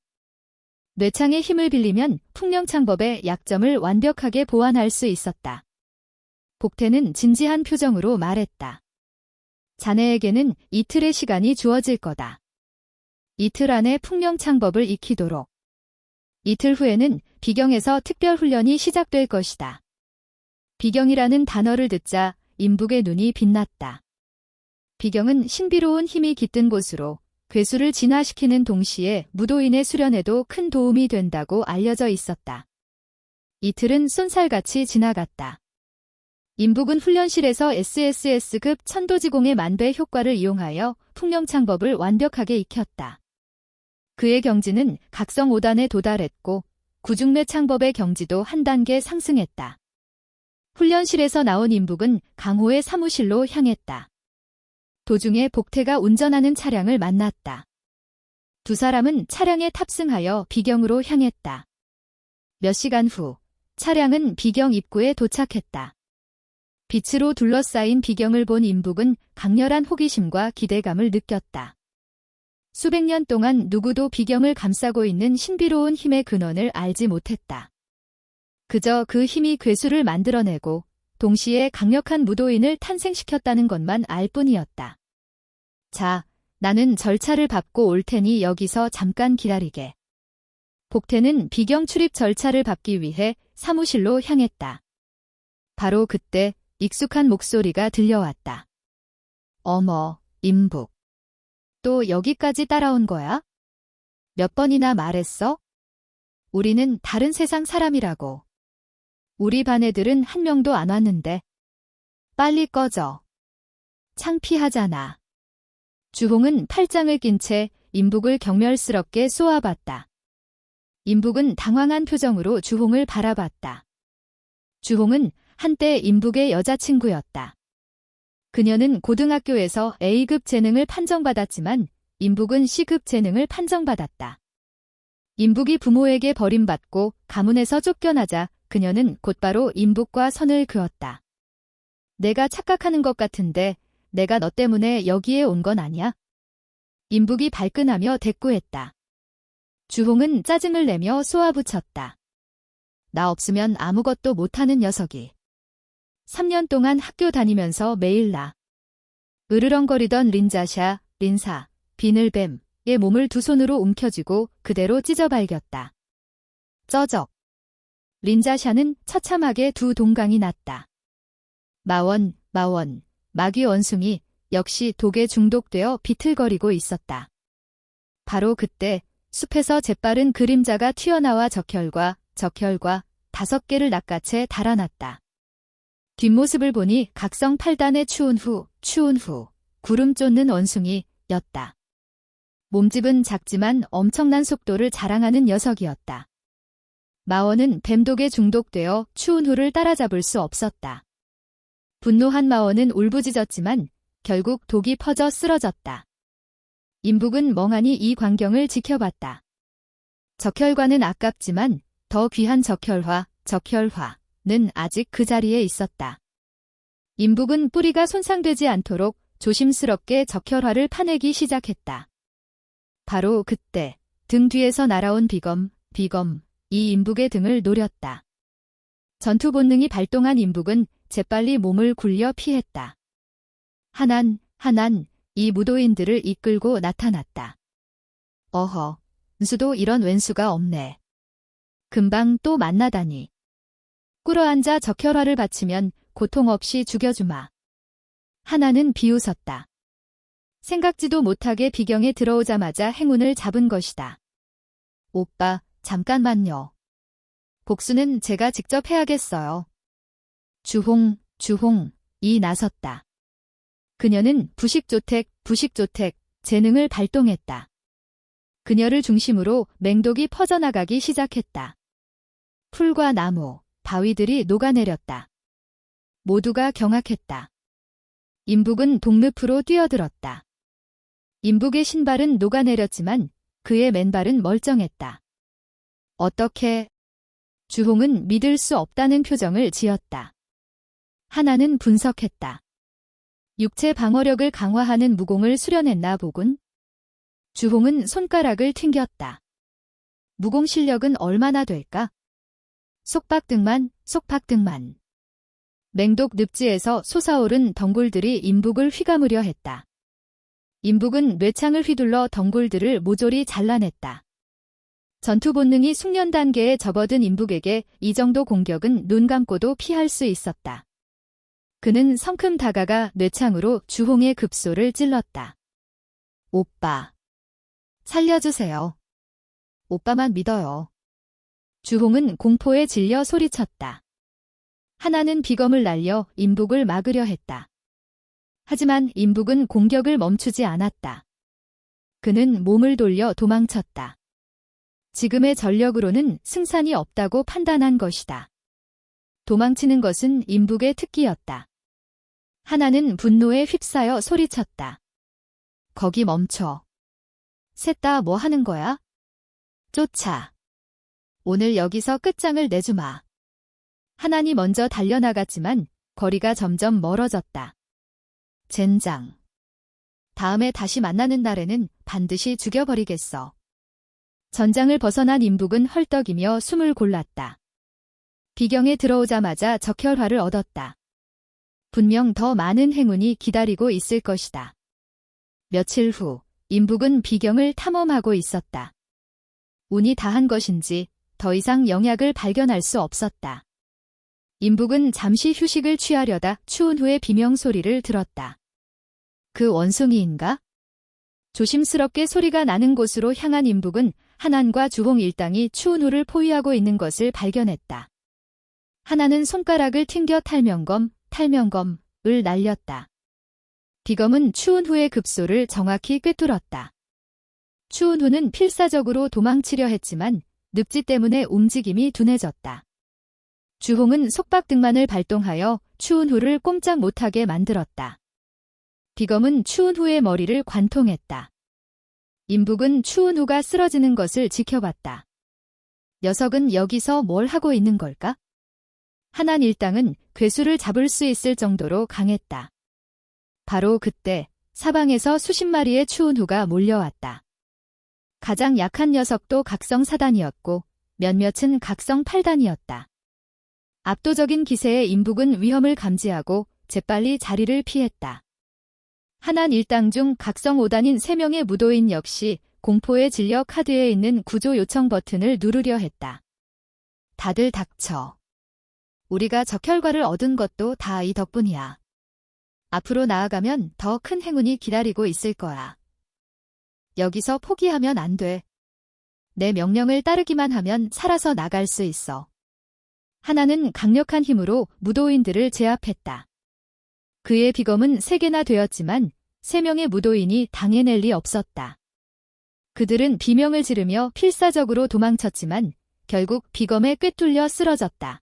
뇌창의 힘을 빌리면 풍령창법의 약점을 완벽하게 보완할 수 있었다. 복태는 진지한 표정으로 말했다. 자네에게는 이틀의 시간이 주어질 거다. 이틀 안에 풍령창법을 익히도록. 이틀 후에는 비경에서 특별훈련이 시작될 것이다. 비경이라는 단어를 듣자 임북의 눈이 빛났다. 비경은 신비로운 힘이 깃든 곳으로 괴수를 진화시키는 동시에 무도인의 수련에도 큰 도움이 된다고 알려져 있었다. 이틀은 쏜살같이 지나갔다. 임북은 훈련실에서 SSS급 천도지공의 만배 효과를 이용하여 풍령창법을 완벽하게 익혔다. 그의 경지는 각성 5단에 도달했고 구중뇌 창법의 경지도 한 단계 상승했다. 훈련실에서 나온 임북은 강호의 사무실로 향했다. 도중에 복태가 운전하는 차량을 만났다. 두 사람은 차량에 탑승하여 비경으로 향했다. 몇 시간 후 차량은 비경 입구에 도착했다. 빛으로 둘러싸인 비경을 본 임북은 강렬한 호기심과 기대감을 느꼈다. 수백 년 동안 누구도 비경을 감싸고 있는 신비로운 힘의 근원을 알지 못했다. 그저 그 힘이 괴수를 만들어내고 동시에 강력한 무도인을 탄생시켰다는 것만 알 뿐이었다. 자, 나는 절차를 밟고 올 테니 여기서 잠깐 기다리게. 복태는 비경 출입 절차를 밟기 위해 사무실로 향했다. 바로 그때 익숙한 목소리가 들려왔다. 어머, 임북. 또 여기까지 따라온 거야? 몇 번이나 말했어? 우리는 다른 세상 사람이라고. 우리 반 애들은 한 명도 안 왔는데. 빨리 꺼져. 창피하잖아. 주홍은 팔짱을 낀 채 임북을 경멸스럽게 쏘아봤다. 임북은 당황한 표정으로 주홍을 바라봤다. 주홍은 한때 임북의 여자친구였다. 그녀는 고등학교에서 A급 재능을 판정받았지만 임북은 C급 재능을 판정받았다. 임북이 부모에게 버림받고 가문에서 쫓겨나자 그녀는 곧바로 임북과 선을 그었다. 내가 착각하는 것 같은데 내가 너 때문에 여기에 온 건 아니야? 임북이 발끈하며 대꾸했다. 주홍은 짜증을 내며 쏘아붙였다. 나 없으면 아무것도 못하는 녀석이. 3년 동안 학교 다니면서 매일 나. 으르렁거리던 린자샤, 린사, 비늘뱀의 몸을 두 손으로 움켜쥐고 그대로 찢어발겼다. 쩌적. 린자샤는 처참하게 두 동강이 났다. 마원, 마귀 원숭이 역시 독에 중독되어 비틀거리고 있었다. 바로 그때 숲에서 재빠른 그림자가 튀어나와 적혈과 5개를 낚아채 달아났다. 뒷모습을 보니 각성 8단의 추운 후, 구름 쫓는 원숭이였다. 몸집은 작지만 엄청난 속도를 자랑하는 녀석이었다. 마원은 뱀독에 중독되어 추운 후를 따라잡을 수 없었다. 분노한 마원은 울부짖었지만 결국 독이 퍼져 쓰러졌다. 임북은 멍하니 이 광경을 지켜봤다. 적혈과는 아깝지만 더 귀한 적혈화는 아직 그 자리에 있었다. 임북은 뿌리가 손상되지 않도록 조심스럽게 적혈화를 파내기 시작했다. 바로 그때 등 뒤에서 날아온 비검이 임북의 등을 노렸다. 전투 본능이 발동한 임북은 재빨리 몸을 굴려 피했다. 하난 이 무도인들을 이끌고 나타났다. 어허, 은수도 이런 왼수가 없네. 금방 또 만나다니. 꿇어앉아 적혈화를 바치면 고통 없이 죽여주마. 하나는 비웃었다. 생각지도 못하게 비경에 들어오자마자 행운을 잡은 것이다. 오빠, 잠깐만요. 복수는 제가 직접 해야겠어요. 주홍이 나섰다. 그녀는 부식조택 재능을 발동했다. 그녀를 중심으로 맹독이 퍼져나가기 시작했다. 풀과 나무, 바위들이 녹아내렸다. 모두가 경악했다. 임북은 독늪으로 뛰어들었다. 임북의 신발은 녹아내렸지만 그의 맨발은 멀쩡했다. 어떻게? 주홍은 믿을 수 없다는 표정을 지었다. 하나는 분석했다. 육체 방어력을 강화하는 무공을 수련했나 보군. 주홍은 손가락을 튕겼다. 무공 실력은 얼마나 될까? 속박등만. 맹독 늪지에서 솟아오른 덩굴들이 인북을 휘감으려 했다. 인북은 뇌창을 휘둘러 덩굴들을 모조리 잘라냈다. 전투 본능이 숙련 단계에 접어든 인북에게 이 정도 공격은 눈 감고도 피할 수 있었다. 그는 성큼 다가가 뇌창으로 주홍의 급소를 찔렀다. 오빠. 살려주세요. 오빠만 믿어요. 주홍은 공포에 질려 소리쳤다. 하나는 비검을 날려 인북을 막으려 했다. 하지만 인북은 공격을 멈추지 않았다. 그는 몸을 돌려 도망쳤다. 지금의 전력으로는 승산이 없다고 판단한 것이다. 도망치는 것은 인북의 특기였다. 하나는 분노에 휩싸여 소리쳤다. 거기 멈춰. 셋 다 뭐 하는 거야? 쫓아. 오늘 여기서 끝장을 내주마. 하나니 먼저 달려나갔지만 거리가 점점 멀어졌다. 젠장. 다음에 다시 만나는 날에는 반드시 죽여버리겠어. 전장을 벗어난 인북은 헐떡이며 숨을 골랐다. 비경에 들어오자마자 적혈화를 얻었다. 분명 더 많은 행운이 기다리고 있을 것이다. 며칠 후 인북은 비경을 탐험하고 있었다. 운이 다한 것인지 더 이상 영약을 발견할 수 없었다. 인북은 잠시 휴식을 취하려다 추운 후에 비명소리를 들었다. 그 원숭이인가? 조심스럽게 소리가 나는 곳으로 향한 인북은 하난과 주홍 일당이 추운 후를 포위하고 있는 것을 발견했다. 하나는 손가락을 튕겨 탈명검을 날렸다. 비검은 추운 후의 급소를 정확히 꿰뚫었다. 추운 후는 필사적으로 도망치려 했지만 늪지 때문에 움직임이 둔해졌다. 주홍은 속박등만을 발동하여 추운 후를 꼼짝 못하게 만들었다. 비검은 추운 후의 머리를 관통했다. 인북은 추운 후가 쓰러지는 것을 지켜봤다. 녀석은 여기서 뭘 하고 있는 걸까? 하난 일당은 괴수를 잡을 수 있을 정도로 강했다. 바로 그때 사방에서 수십 마리의 추운 후가 몰려왔다. 가장 약한 녀석도 각성 4단이었고 몇몇은 각성 8단이었다. 압도적인 기세의 인북은 위험을 감지하고 재빨리 자리를 피했다. 하난 일당 중 각성 5단인 3명의 무도인 역시 공포에 질려 카드에 있는 구조 요청 버튼을 누르려 했다. 다들 닥쳐. 우리가 적혈과를 얻은 것도 다 이 덕분이야. 앞으로 나아가면 더 큰 행운이 기다리고 있을 거야. 여기서 포기하면 안 돼. 내 명령을 따르기만 하면 살아서 나갈 수 있어. 하나는 강력한 힘으로 무도인들을 제압했다. 그의 비검은 3개나 되었지만 3명의 무도인이 당해낼 리 없었다. 그들은 비명을 지르며 필사적으로 도망쳤지만 결국 비검에 꿰뚫려 쓰러졌다.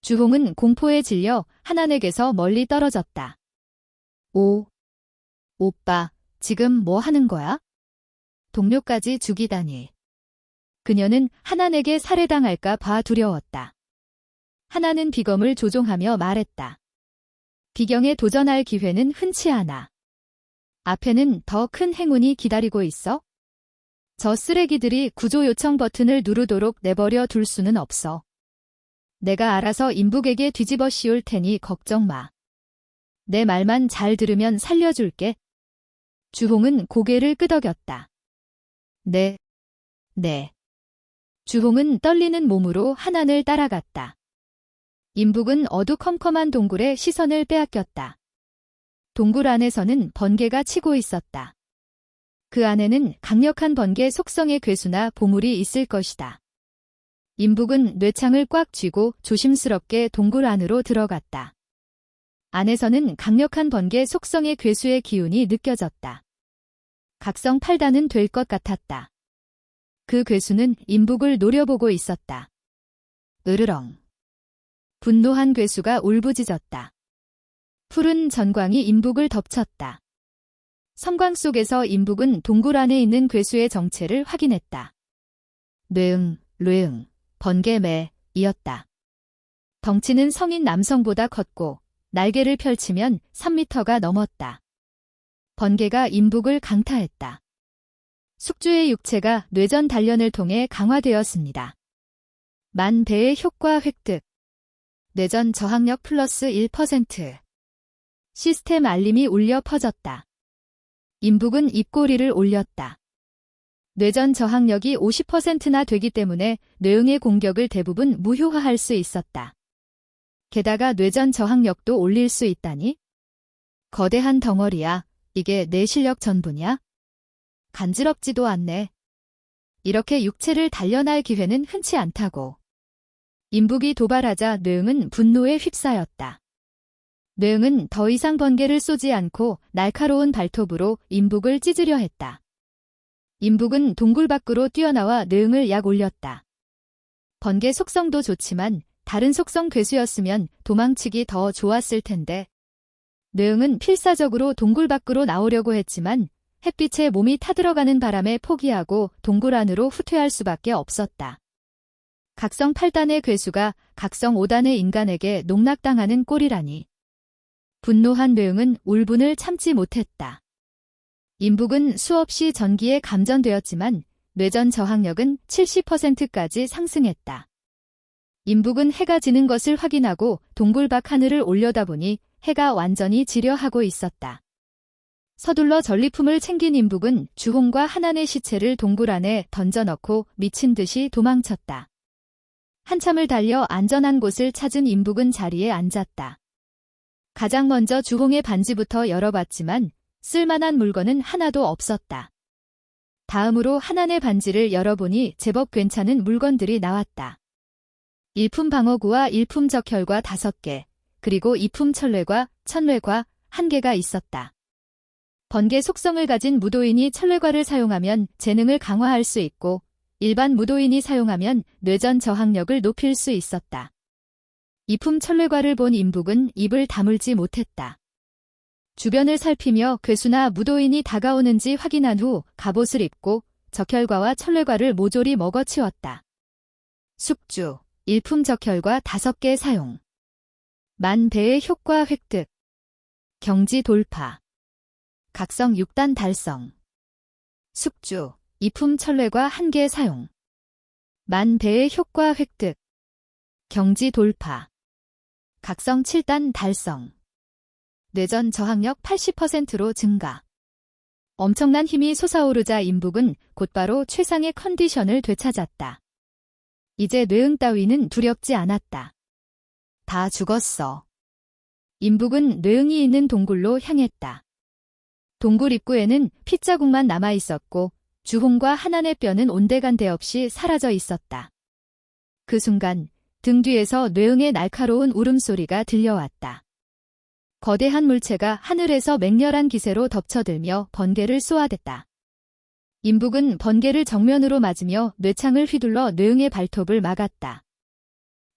주홍은 공포에 질려 하난에게서 멀리 떨어졌다. 오빠, 지금 뭐 하는 거야? 동료까지 죽이다니. 그녀는 하난에게 살해당할까 봐 두려웠다. 하나는 비검을 조종하며 말했다. 비경에 도전할 기회는 흔치 않아. 앞에는 더 큰 행운이 기다리고 있어? 저 쓰레기들이 구조 요청 버튼을 누르도록 내버려 둘 수는 없어. 내가 알아서 인북에게 뒤집어 씌울 테니 걱정 마. 내 말만 잘 들으면 살려줄게. 주홍은 고개를 끄덕였다. 네. 주홍은 떨리는 몸으로 하난을 따라갔다. 인북은 어두컴컴한 동굴에 시선을 빼앗겼다. 동굴 안에서는 번개가 치고 있었다. 그 안에는 강력한 번개 속성의 괴수나 보물이 있을 것이다. 인북은 뇌창을 꽉 쥐고 조심스럽게 동굴 안으로 들어갔다. 안에서는 강력한 번개 속성의 괴수의 기운이 느껴졌다. 각성 8단은 될 것 같았다. 그 괴수는 인북을 노려보고 있었다. 으르렁. 분노한 괴수가 울부짖었다. 푸른 전광이 인북을 덮쳤다. 섬광 속에서 인북은 동굴 안에 있는 괴수의 정체를 확인했다. 뇌응, 뇌응, 번개매, 이었다. 덩치는 성인 남성보다 컸고 날개를 펼치면 3미터가 넘었다. 번개가 인북을 강타했다. 숙주의 육체가 뇌전 단련을 통해 강화되었습니다. 만 배의 효과 획득. 뇌전 저항력 플러스 1%. 시스템 알림이 울려 퍼졌다. 인북은 입꼬리를 올렸다. 뇌전 저항력이 50%나 되기 때문에 뇌응의 공격을 대부분 무효화할 수 있었다. 게다가 뇌전 저항력도 올릴 수 있다니? 거대한 덩어리야. 이게 내 실력 전부냐? 간지럽지도 않네. 이렇게 육체를 단련할 기회는 흔치 않다고. 인북이 도발하자 뇌응은 분노에 휩싸였다. 뇌응은 더 이상 번개를 쏘지 않고 날카로운 발톱으로 인북을 찢으려 했다. 인북은 동굴 밖으로 뛰어나와 뇌응을 약 올렸다. 번개 속성도 좋지만 다른 속성 괴수였으면 도망치기 더 좋았을 텐데. 뇌응은 필사적으로 동굴 밖으로 나오려고 했지만 햇빛에 몸이 타들어가는 바람에 포기하고 동굴 안으로 후퇴할 수밖에 없었다. 각성 8단의 괴수가 각성 5단의 인간에게 농락당하는 꼴이라니. 분노한 뇌응은 울분을 참지 못했다. 인북은 수없이 전기에 감전되었지만 뇌전 저항력은 70%까지 상승했다. 인북은 해가 지는 것을 확인하고 동굴 밖 하늘을 올려다보니 해가 완전히 지려하고 있었다. 서둘러 전리품을 챙긴 인북은 주홍과 한안의 시체를 동굴 안에 던져넣고 미친 듯이 도망쳤다. 한참을 달려 안전한 곳을 찾은 인북은 자리에 앉았다. 가장 먼저 주홍의 반지부터 열어봤지만 쓸만한 물건은 하나도 없었다. 다음으로 한안의 반지를 열어보니 제법 괜찮은 물건들이 나왔다. 일품 방어구와 일품 적혈과 5개, 그리고 이품 철뇌과 천뇌과 1개가 있었다. 번개 속성을 가진 무도인이 철뇌과를 사용하면 재능을 강화할 수 있고 일반 무도인이 사용하면 뇌전 저항력을 높일 수 있었다. 이품 철뇌과를 본 인북은 입을 다물지 못했다. 주변을 살피며 괴수나 무도인이 다가오는지 확인한 후 갑옷을 입고 적혈과와 철뇌과를 모조리 먹어치웠다. 숙주, 일품 적혈과 5개 사용. 만 배의 효과 획득. 경지 돌파. 각성 6단 달성. 숙주, 이품 철뇌과 1개 사용. 만 배의 효과 획득. 경지 돌파. 각성 7단 달성. 뇌전 저항력 80%로 증가. 엄청난 힘이 솟아오르자 인북은 곧바로 최상의 컨디션을 되찾았다. 이제 뇌응 따위는 두렵지 않았다. 다 죽었어. 인북은 뇌응이 있는 동굴로 향했다. 동굴 입구에는 핏자국만 남아있었고 주홍과 한안의 뼈는 온데간데 없이 사라져 있었다. 그 순간 등 뒤에서 뇌응의 날카로운 울음소리가 들려왔다. 거대한 물체가 하늘에서 맹렬한 기세로 덮쳐들며 번개를 쏘아댔다. 인북은 번개를 정면으로 맞으며 뇌창을 휘둘러 뇌응의 발톱을 막았다.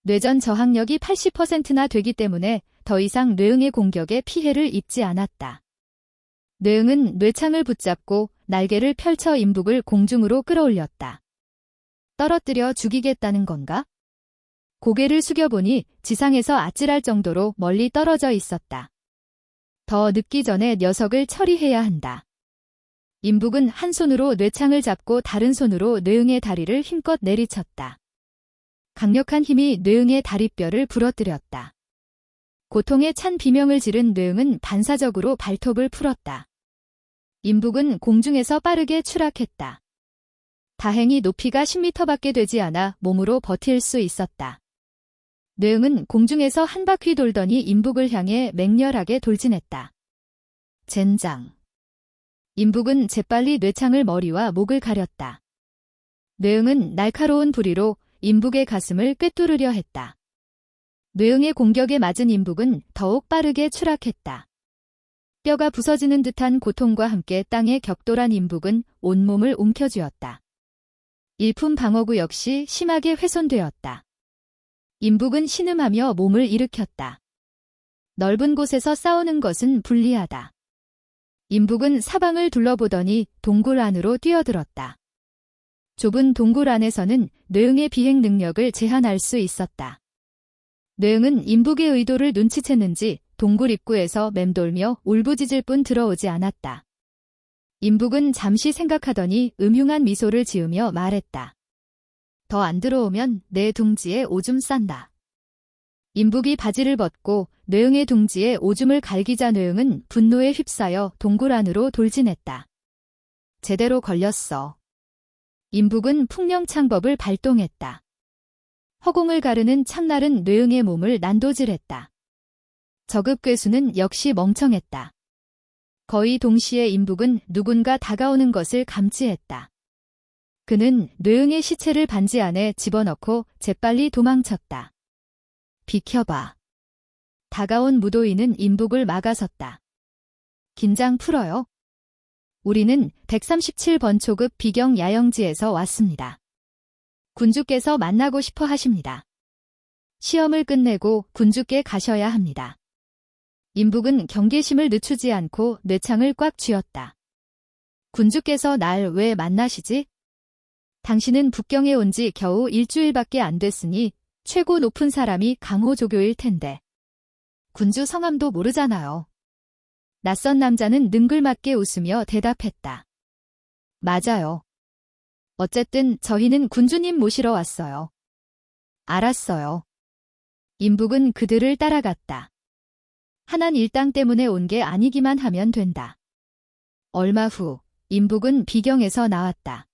뇌전 저항력이 80%나 되기 때문에 더 이상 뇌응의 공격에 피해를 입지 않았다. 뇌응은 뇌창을 붙잡고 날개를 펼쳐 인북을 공중으로 끌어올렸다. 떨어뜨려 죽이겠다는 건가? 고개를 숙여보니 지상에서 아찔할 정도로 멀리 떨어져 있었다. 더 늦기 전에 녀석을 처리해야 한다. 인북은 한 손으로 뇌창을 잡고 다른 손으로 뇌응의 다리를 힘껏 내리쳤다. 강력한 힘이 뇌응의 다리뼈를 부러뜨렸다. 고통에 찬 비명을 지른 뇌응은 반사적으로 발톱을 풀었다. 인북은 공중에서 빠르게 추락했다. 다행히 높이가 10m밖에 되지 않아 몸으로 버틸 수 있었다. 뇌응은 공중에서 한 바퀴 돌더니 인북을 향해 맹렬하게 돌진했다. 젠장. 인북은 재빨리 뇌창을 머리와 목을 가렸다. 뇌응은 날카로운 부리로 인북의 가슴을 꿰뚫으려 했다. 뇌응의 공격에 맞은 인북은 더욱 빠르게 추락했다. 뼈가 부서지는 듯한 고통과 함께 땅에 격돌한 인북은 온몸을 움켜쥐었다. 일품 방어구 역시 심하게 훼손되었다. 인북은 신음하며 몸을 일으켰다. 넓은 곳에서 싸우는 것은 불리하다. 임북은 사방을 둘러보더니 동굴 안으로 뛰어들었다. 좁은 동굴 안에서는 뇌응의 비행 능력을 제한할 수 있었다. 뇌응은 임북의 의도를 눈치챘는지 동굴 입구에서 맴돌며 울부짖을 뿐 들어오지 않았다. 임북은 잠시 생각하더니 음흉한 미소를 지으며 말했다. 더 안 들어오면 내 둥지에 오줌 싼다. 임북이 바지를 벗고 뇌응의 둥지에 오줌을 갈기자 뇌응은 분노에 휩싸여 동굴 안으로 돌진했다. 제대로 걸렸어. 임북은 풍령창법을 발동했다. 허공을 가르는 창날은 뇌응의 몸을 난도질했다. 저급괴수는 역시 멍청했다. 거의 동시에 임북은 누군가 다가오는 것을 감지했다. 그는 뇌응의 시체를 반지 안에 집어넣고 재빨리 도망쳤다. 비켜봐. 다가온 무도인은 임북을 막아섰다. 긴장 풀어요. 우리는 137번 초급 비경 야영지에서 왔습니다. 군주께서 만나고 싶어 하십니다. 시험을 끝내고 군주께 가셔야 합니다. 임북은 경계심을 늦추지 않고 뇌창을 꽉 쥐었다. 군주께서 날 왜 만나시지? 당신은 북경에 온 지 겨우 일주일밖에 안 됐으니 최고 높은 사람이 강호조교일 텐데. 군주 성함도 모르잖아요. 낯선 남자는 능글맞게 웃으며 대답했다. 맞아요. 어쨌든 저희는 군주님 모시러 왔어요. 알았어요. 임북은 그들을 따라갔다. 한한 일당 때문에 온 게 아니기만 하면 된다. 얼마 후 임북은 비경에서 나왔다.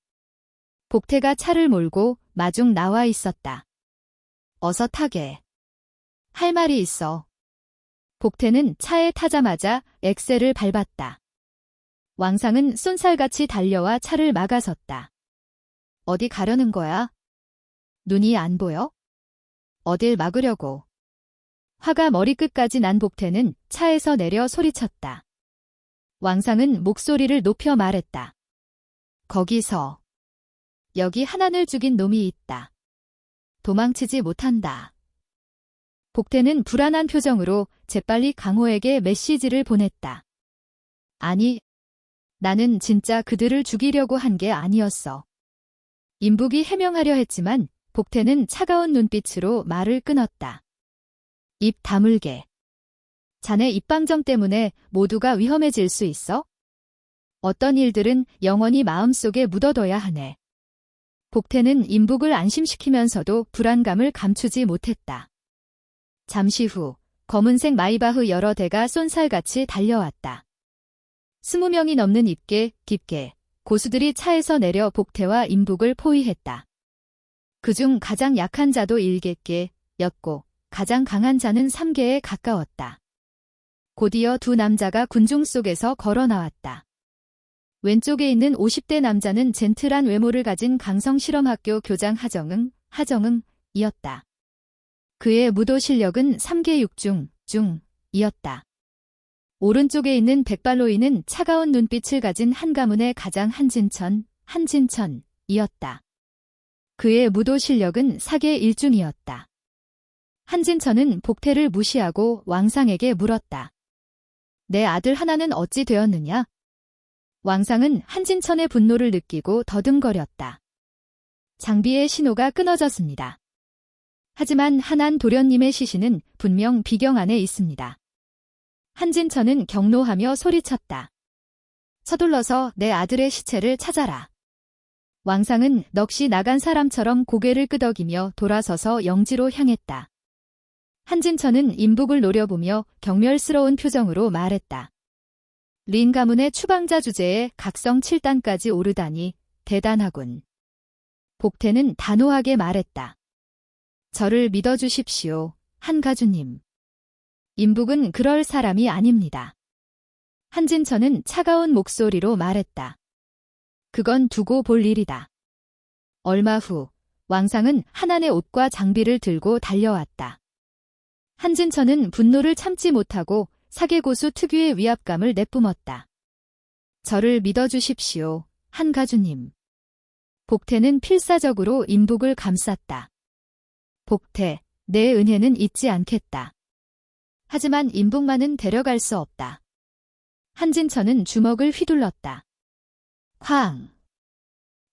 복태가 차를 몰고 마중 나와 있었다. 어서 타게. 할 말이 있어. 복태는 차에 타자마자 엑셀을 밟았다. 왕상은 쏜살같이 달려와 차를 막아섰다. 어디 가려는 거야? 눈이 안 보여? 어딜 막으려고. 화가 머리끝까지 난 복태는 차에서 내려 소리쳤다. 왕상은 목소리를 높여 말했다. 거기서. 여기 한한을 죽인 놈이 있다. 도망치지 못한다. 복태는 불안한 표정으로 재빨리 강호에게 메시지를 보냈다. 아니, 나는 진짜 그들을 죽이려고 한 게 아니었어. 임북이 해명하려 했지만 복태는 차가운 눈빛으로 말을 끊었다. 입 다물게. 자네 입방정 때문에 모두가 위험해질 수 있어? 어떤 일들은 영원히 마음속에 묻어둬야 하네. 복태는 임북을 안심시키면서도 불안감을 감추지 못했다. 잠시 후 검은색 마이바흐 여러 대가 쏜살같이 달려왔다. 20명이 넘는 깊게 고수들이 차에서 내려 복태와 임북을 포위했다. 그중 가장 약한 자도 7개였고 가장 강한 자는 3개에 가까웠다. 곧이어 두 남자가 군중 속에서 걸어 나왔다. 왼쪽에 있는 50대 남자는 젠틀한 외모를 가진 강성실험학교 교장 하정응이었다. 그의 무도 실력은 3개 6중이었다. 오른쪽에 있는 백발로이는 차가운 눈빛을 가진 한가문의 가장 한진천이었다. 그의 무도 실력은 4개 1중이었다. 한진천은 복태를 무시하고 왕상에게 물었다. 내 아들 하나는 어찌 되었느냐? 왕상은 한진천의 분노를 느끼고 더듬거렸다. 장비의 신호가 끊어졌습니다. 하지만 한한 도련님의 시신은 분명 비경 안에 있습니다. 한진천은 경로하며 소리쳤다. 서둘러서 내 아들의 시체를 찾아라. 왕상은 넋이 나간 사람처럼 고개를 끄덕이며 돌아서서 영지로 향했다. 한진천은 임북을 노려보며 경멸스러운 표정으로 말했다. 린 가문의 추방자 주제에 각성 7단까지 오르다니 대단하군. 복태는 단호하게 말했다. 저를 믿어주십시오, 한가주님. 임북은 그럴 사람이 아닙니다. 한진천은 차가운 목소리로 말했다. 그건 두고 볼 일이다. 얼마 후 왕상은 한한의 옷과 장비를 들고 달려왔다. 한진천은 분노를 참지 못하고 사계고수 특유의 위압감을 내뿜었다. 저를 믿어주십시오, 한가주님. 복태는 필사적으로 임북을 감쌌다. 복태, 내 은혜는 잊지 않겠다. 하지만 임북만은 데려갈 수 없다. 한진천은 주먹을 휘둘렀다. 쾅!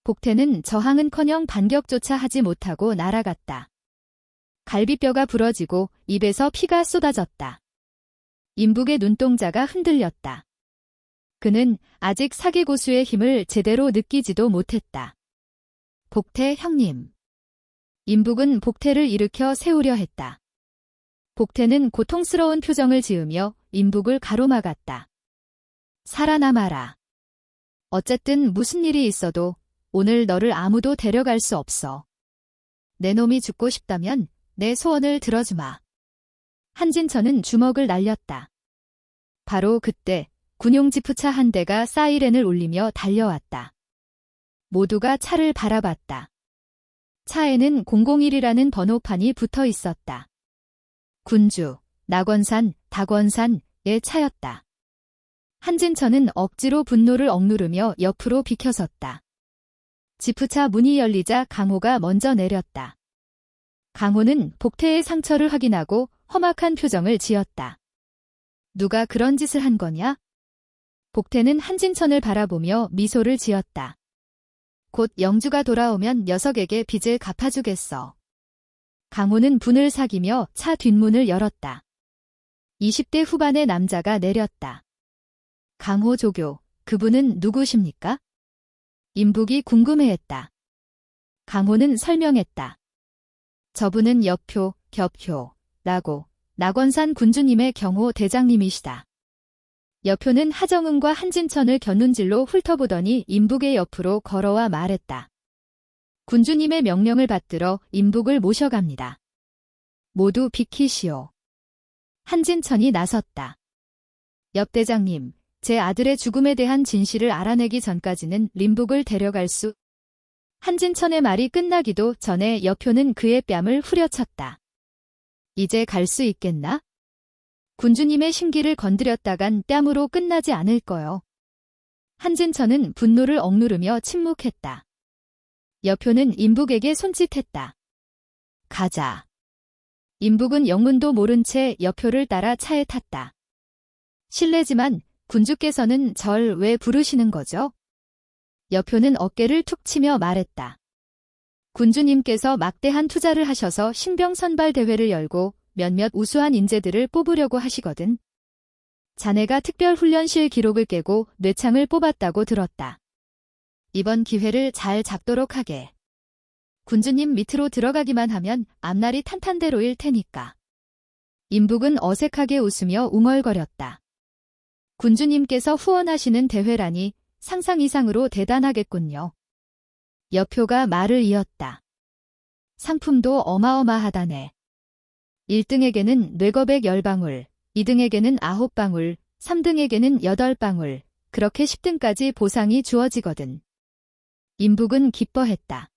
복태는 저항은커녕 반격조차 하지 못하고 날아갔다. 갈비뼈가 부러지고 입에서 피가 쏟아졌다. 임북의 눈동자가 흔들렸다. 그는 아직 사기고수의 힘을 제대로 느끼지도 못했다. 복태 형님. 임북은 복태를 일으켜 세우려 했다. 복태는 고통스러운 표정을 지으며 임북을 가로막았다. 살아남아라. 어쨌든 무슨 일이 있어도 오늘 너를 아무도 데려갈 수 없어. 내 놈이 죽고 싶다면 내 소원을 들어주마. 한진천은 주먹을 날렸다. 바로 그때 군용 지프차 한 대가 사이렌을 울리며 달려왔다. 모두가 차를 바라봤다. 차에는 001이라는 번호판이 붙어 있었다. 군주, 낙원산, 닭원산의 차였다. 한진천은 억지로 분노를 억누르며 옆으로 비켜섰다. 지프차 문이 열리자 강호가 먼저 내렸다. 강호는 복태의 상처를 확인하고 험악한 표정을 지었다. 누가 그런 짓을 한 거냐? 복태는 한진천을 바라보며 미소를 지었다. 곧 영주가 돌아오면 녀석에게 빚을 갚아주겠어. 강호는 분을 사기며 차 뒷문을 열었다. 20대 후반의 남자가 내렸다. 강호 조교, 그분은 누구십니까? 임북이 궁금해했다. 강호는 설명했다. 저분은 여표, 겹효라고 낙원산 군주님의 경호 대장님이시다. 여표는 하정은과 한진천을 곁눈질로 훑어보더니 임북의 옆으로 걸어와 말했다. 군주님의 명령을 받들어 임북을 모셔갑니다. 모두 비키시오. 한진천이 나섰다. 옆대장님, 제 아들의 죽음에 대한 진실을 알아내기 전까지는 임북을 데려갈 수... 한진천의 말이 끝나기도 전에 여표는 그의 뺨을 후려쳤다. 이제 갈 수 있겠나? 군주님의 심기를 건드렸다간 뺨으로 끝나지 않을 거요. 한진천은 분노를 억누르며 침묵했다. 여표는 임북에게 손짓했다. 가자. 임북은 영문도 모른 채 여표를 따라 차에 탔다. 실례지만 군주께서는 절 왜 부르시는 거죠? 여표는 어깨를 툭 치며 말했다. 군주님께서 막대한 투자를 하셔서 신병 선발 대회를 열고 몇몇 우수한 인재들을 뽑으려고 하시거든. 자네가 특별훈련실 기록을 깨고 뇌창을 뽑았다고 들었다. 이번 기회를 잘 잡도록 하게. 군주님 밑으로 들어가기만 하면 앞날이 탄탄대로일 테니까. 임북은 어색하게 웃으며 웅얼거렸다. 군주님께서 후원하시는 대회라니 상상 이상으로 대단하겠군요. 여표가 말을 이었다. 상품도 어마어마하다네. 1등에게는 뇌거백 10방울, 2등에게는 9방울, 3등에게는 8방울, 그렇게 10등까지 보상이 주어지거든. 임북은 기뻐했다.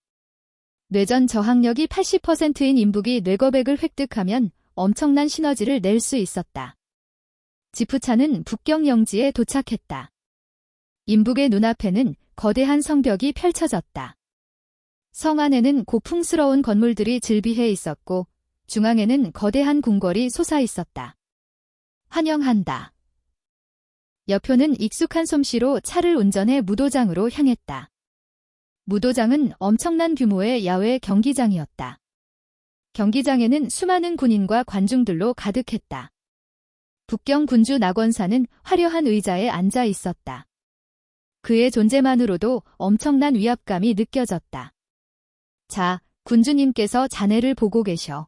뇌전 저항력이 80%인 임북이 뇌거백을 획득하면 엄청난 시너지를 낼 수 있었다. 지프차는 북경 영지에 도착했다. 임북의 눈앞에는 거대한 성벽이 펼쳐졌다. 성 안에는 고풍스러운 건물들이 즐비해 있었고 중앙에는 거대한 궁궐이 솟아 있었다. 환영한다. 여표는 익숙한 솜씨로 차를 운전해 무도장으로 향했다. 무도장은 엄청난 규모의 야외 경기장이었다. 경기장에는 수많은 군인과 관중들로 가득했다. 북경 군주 낙원사는 화려한 의자에 앉아 있었다. 그의 존재만으로도 엄청난 위압감이 느껴졌다. 자, 군주님께서 자네를 보고 계셔.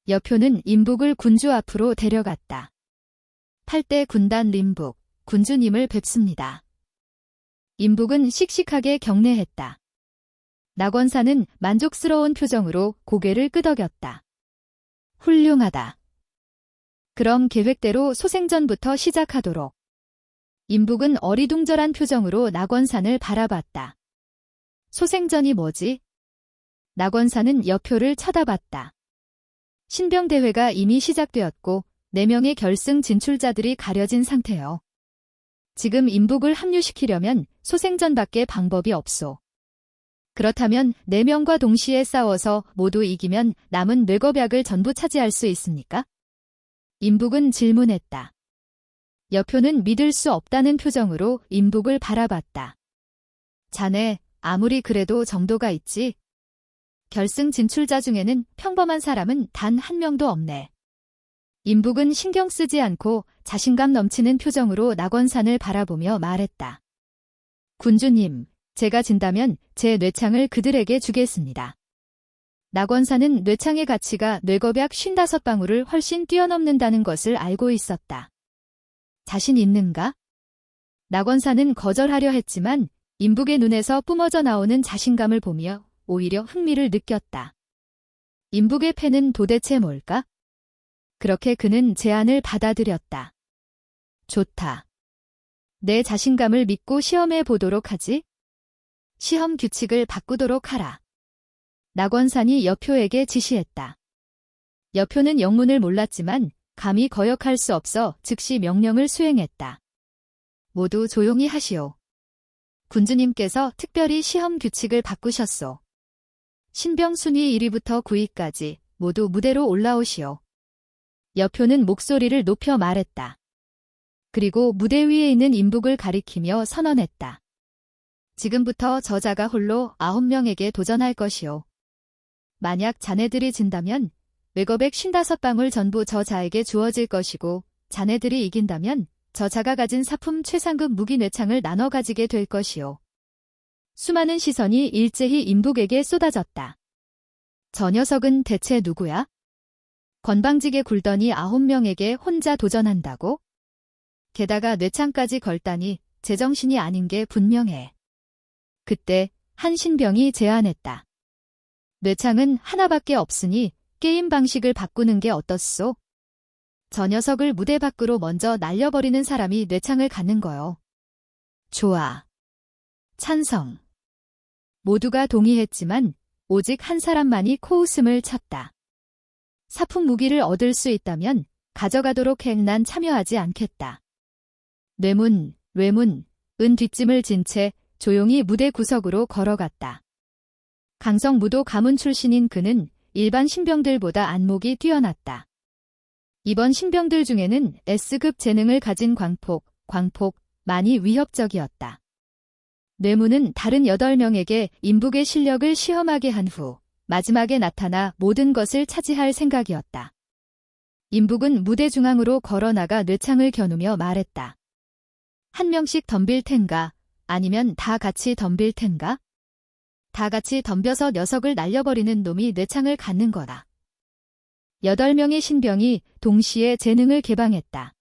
여표는 임북을 군주 앞으로 데려갔다. 8대 군단 임북, 군주님을 뵙습니다. 임북은 씩씩하게 경례했다. 낙원사는 만족스러운 표정으로 고개를 끄덕였다. 훌륭하다. 그럼 계획대로 소생전부터 시작하도록. 임북은 어리둥절한 표정으로 낙원산을 바라봤다. 소생전이 뭐지? 낙원산은 여표를 쳐다봤다. 신병대회가 이미 시작되었고 4명의 결승 진출자들이 가려진 상태요. 지금 임북을 합류시키려면 소생전밖에 방법이 없소. 그렇다면 4명과 동시에 싸워서 모두 이기면 남은 뇌거백을 전부 차지할 수 있습니까? 임북은 질문했다. 여표는 믿을 수 없다는 표정으로 임북을 바라봤다. 자네, 아무리 그래도 정도가 있지. 결승 진출자 중에는 평범한 사람은 단 한 명도 없네. 임북은 신경 쓰지 않고 자신감 넘치는 표정으로 낙원산을 바라보며 말했다. 군주님, 제가 진다면 제 뇌창을 그들에게 주겠습니다. 낙원산은 뇌창의 가치가 뇌겁약 55방울을 훨씬 뛰어넘는다는 것을 알고 있었다. 자신 있는가? 낙원산은 거절하려 했지만 임북의 눈에서 뿜어져 나오는 자신감을 보며 오히려 흥미를 느꼈다. 임북의 패는 도대체 뭘까? 그렇게 그는 제안을 받아들였다. 좋다. 내 자신감을 믿고 시험해 보도록 하지? 시험 규칙을 바꾸도록 하라. 낙원산이 여표에게 지시했다. 여표는 영문을 몰랐지만 감히 거역할 수 없어 즉시 명령을 수행했다. 모두 조용히 하시오. 군주님께서 특별히 시험 규칙을 바꾸셨소. 신병 순위 1위부터 9위까지 모두 무대로 올라오시오. 여표는 목소리를 높여 말했다. 그리고 무대 위에 있는 임북을 가리키며 선언했다. 지금부터 저자가 홀로 9명에게 도전할 것이오. 만약 자네들이 진다면 뇌겁액 55방울 전부 저자에게 주어질 것이고 자네들이 이긴다면 저자가 가진 사품 최상급 무기 뇌창을 나눠 가지게 될 것이오. 수많은 시선이 일제히 임북에게 쏟아졌다. 저 녀석은 대체 누구야? 건방지게 굴더니 9명에게 혼자 도전한다고? 게다가 뇌창까지 걸다니 제정신이 아닌 게 분명해. 그때 한 신병이 제안했다. 뇌창은 하나밖에 없으니 게임 방식을 바꾸는 게 어떻소? 저 녀석을 무대 밖으로 먼저 날려버리는 사람이 뇌창을 갖는 거요. 좋아. 찬성. 모두가 동의했지만 오직 한 사람만이 코웃음을 쳤다. 사품 무기를 얻을 수 있다면 가져가도록 해. 난 참여하지 않겠다. 뇌문, 은 뒷짐을 진 채 조용히 무대 구석으로 걸어갔다. 강성무도 가문 출신인 그는 일반 신병들보다 안목이 뛰어났다. 이번 신병들 중에는 S급 재능을 가진 광폭만이 위협적이었다. 뇌문은 다른 8명에게 임북의 실력을 시험하게 한 후 마지막에 나타나 모든 것을 차지할 생각이었다. 임북은 무대 중앙으로 걸어나가 뇌창을 겨누며 말했다. 한 명씩 덤빌 텐가? 아니면 다 같이 덤빌 텐가? 다 같이 덤벼서 녀석을 날려버리는 놈이 뇌창을 갖는 거다. 8명의 신병이 동시에 재능을 개방했다.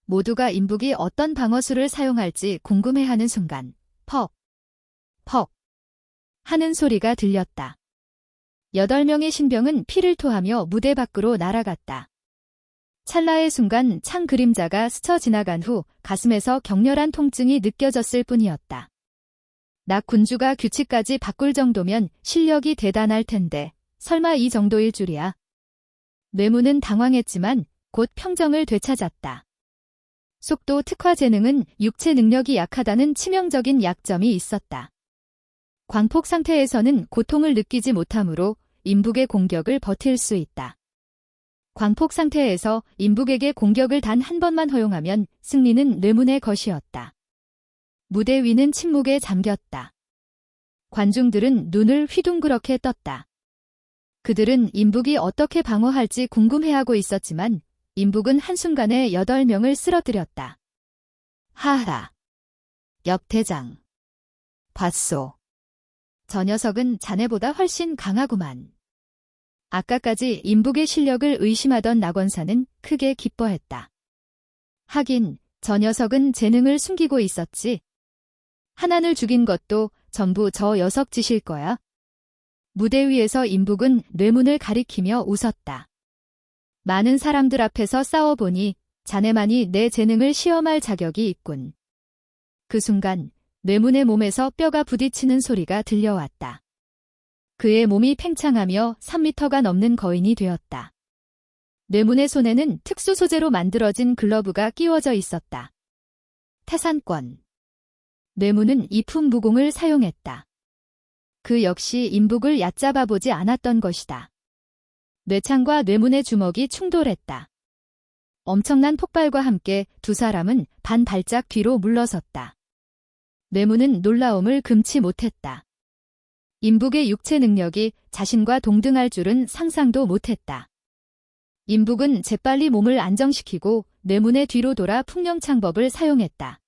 모두가 임북이 어떤 방어수를 사용할지 궁금해하는 순간 퍽 하는 소리가 들렸다. 8명의 신병은 피를 토하며 무대 밖으로 날아갔다. 찰나의 순간 창 그림자가 스쳐 지나간 후 가슴에서 격렬한 통증이 느껴졌을 뿐이었다. 나 군주가 규칙까지 바꿀 정도면 실력이 대단할 텐데 설마 이 정도일 줄이야. 뇌문은 당황했지만 곧 평정을 되찾았다. 속도 특화 재능은 육체 능력이 약하다는 치명적인 약점이 있었다. 광폭 상태에서는 고통을 느끼지 못하므로 임북의 공격을 버틸 수 있다. 광폭 상태에서 임북에게 공격을 단 한 번만 허용하면 승리는 뇌문의 것이었다. 무대 위는 침묵에 잠겼다. 관중들은 눈을 휘둥그렇게 떴다. 그들은 임북이 어떻게 방어할지 궁금해하고 있었지만 임북은 한순간에 8명을 쓰러뜨렸다. 하하. 역대장. 봤소. 저 녀석은 자네보다 훨씬 강하구만. 아까까지 임북의 실력을 의심하던 낙원사는 크게 기뻐했다. 하긴 저 녀석은 재능을 숨기고 있었지. 하난을 죽인 것도 전부 저 녀석 짓일 거야. 무대 위에서 임북은 뇌문을 가리키며 웃었다. 많은 사람들 앞에서 싸워보니 자네만이 내 재능을 시험할 자격이 있군. 그 순간 뇌문의 몸에서 뼈가 부딪히는 소리가 들려왔다. 그의 몸이 팽창하며 3미터가 넘는 거인이 되었다. 뇌문의 손에는 특수 소재로 만들어진 글러브가 끼워져 있었다. 태산권. 뇌문은 이품 무공을 사용했다. 그 역시 임북을 얕잡아 보지 않았던 것이다. 뇌창과 뇌문의 주먹이 충돌했다. 엄청난 폭발과 함께 두 사람은 반 발짝 뒤로 물러섰다. 뇌문은 놀라움을 금치 못했다. 임북의 육체 능력이 자신과 동등할 줄은 상상도 못했다. 임북은 재빨리 몸을 안정시키고 뇌문의 뒤로 돌아 풍령창법을 사용했다.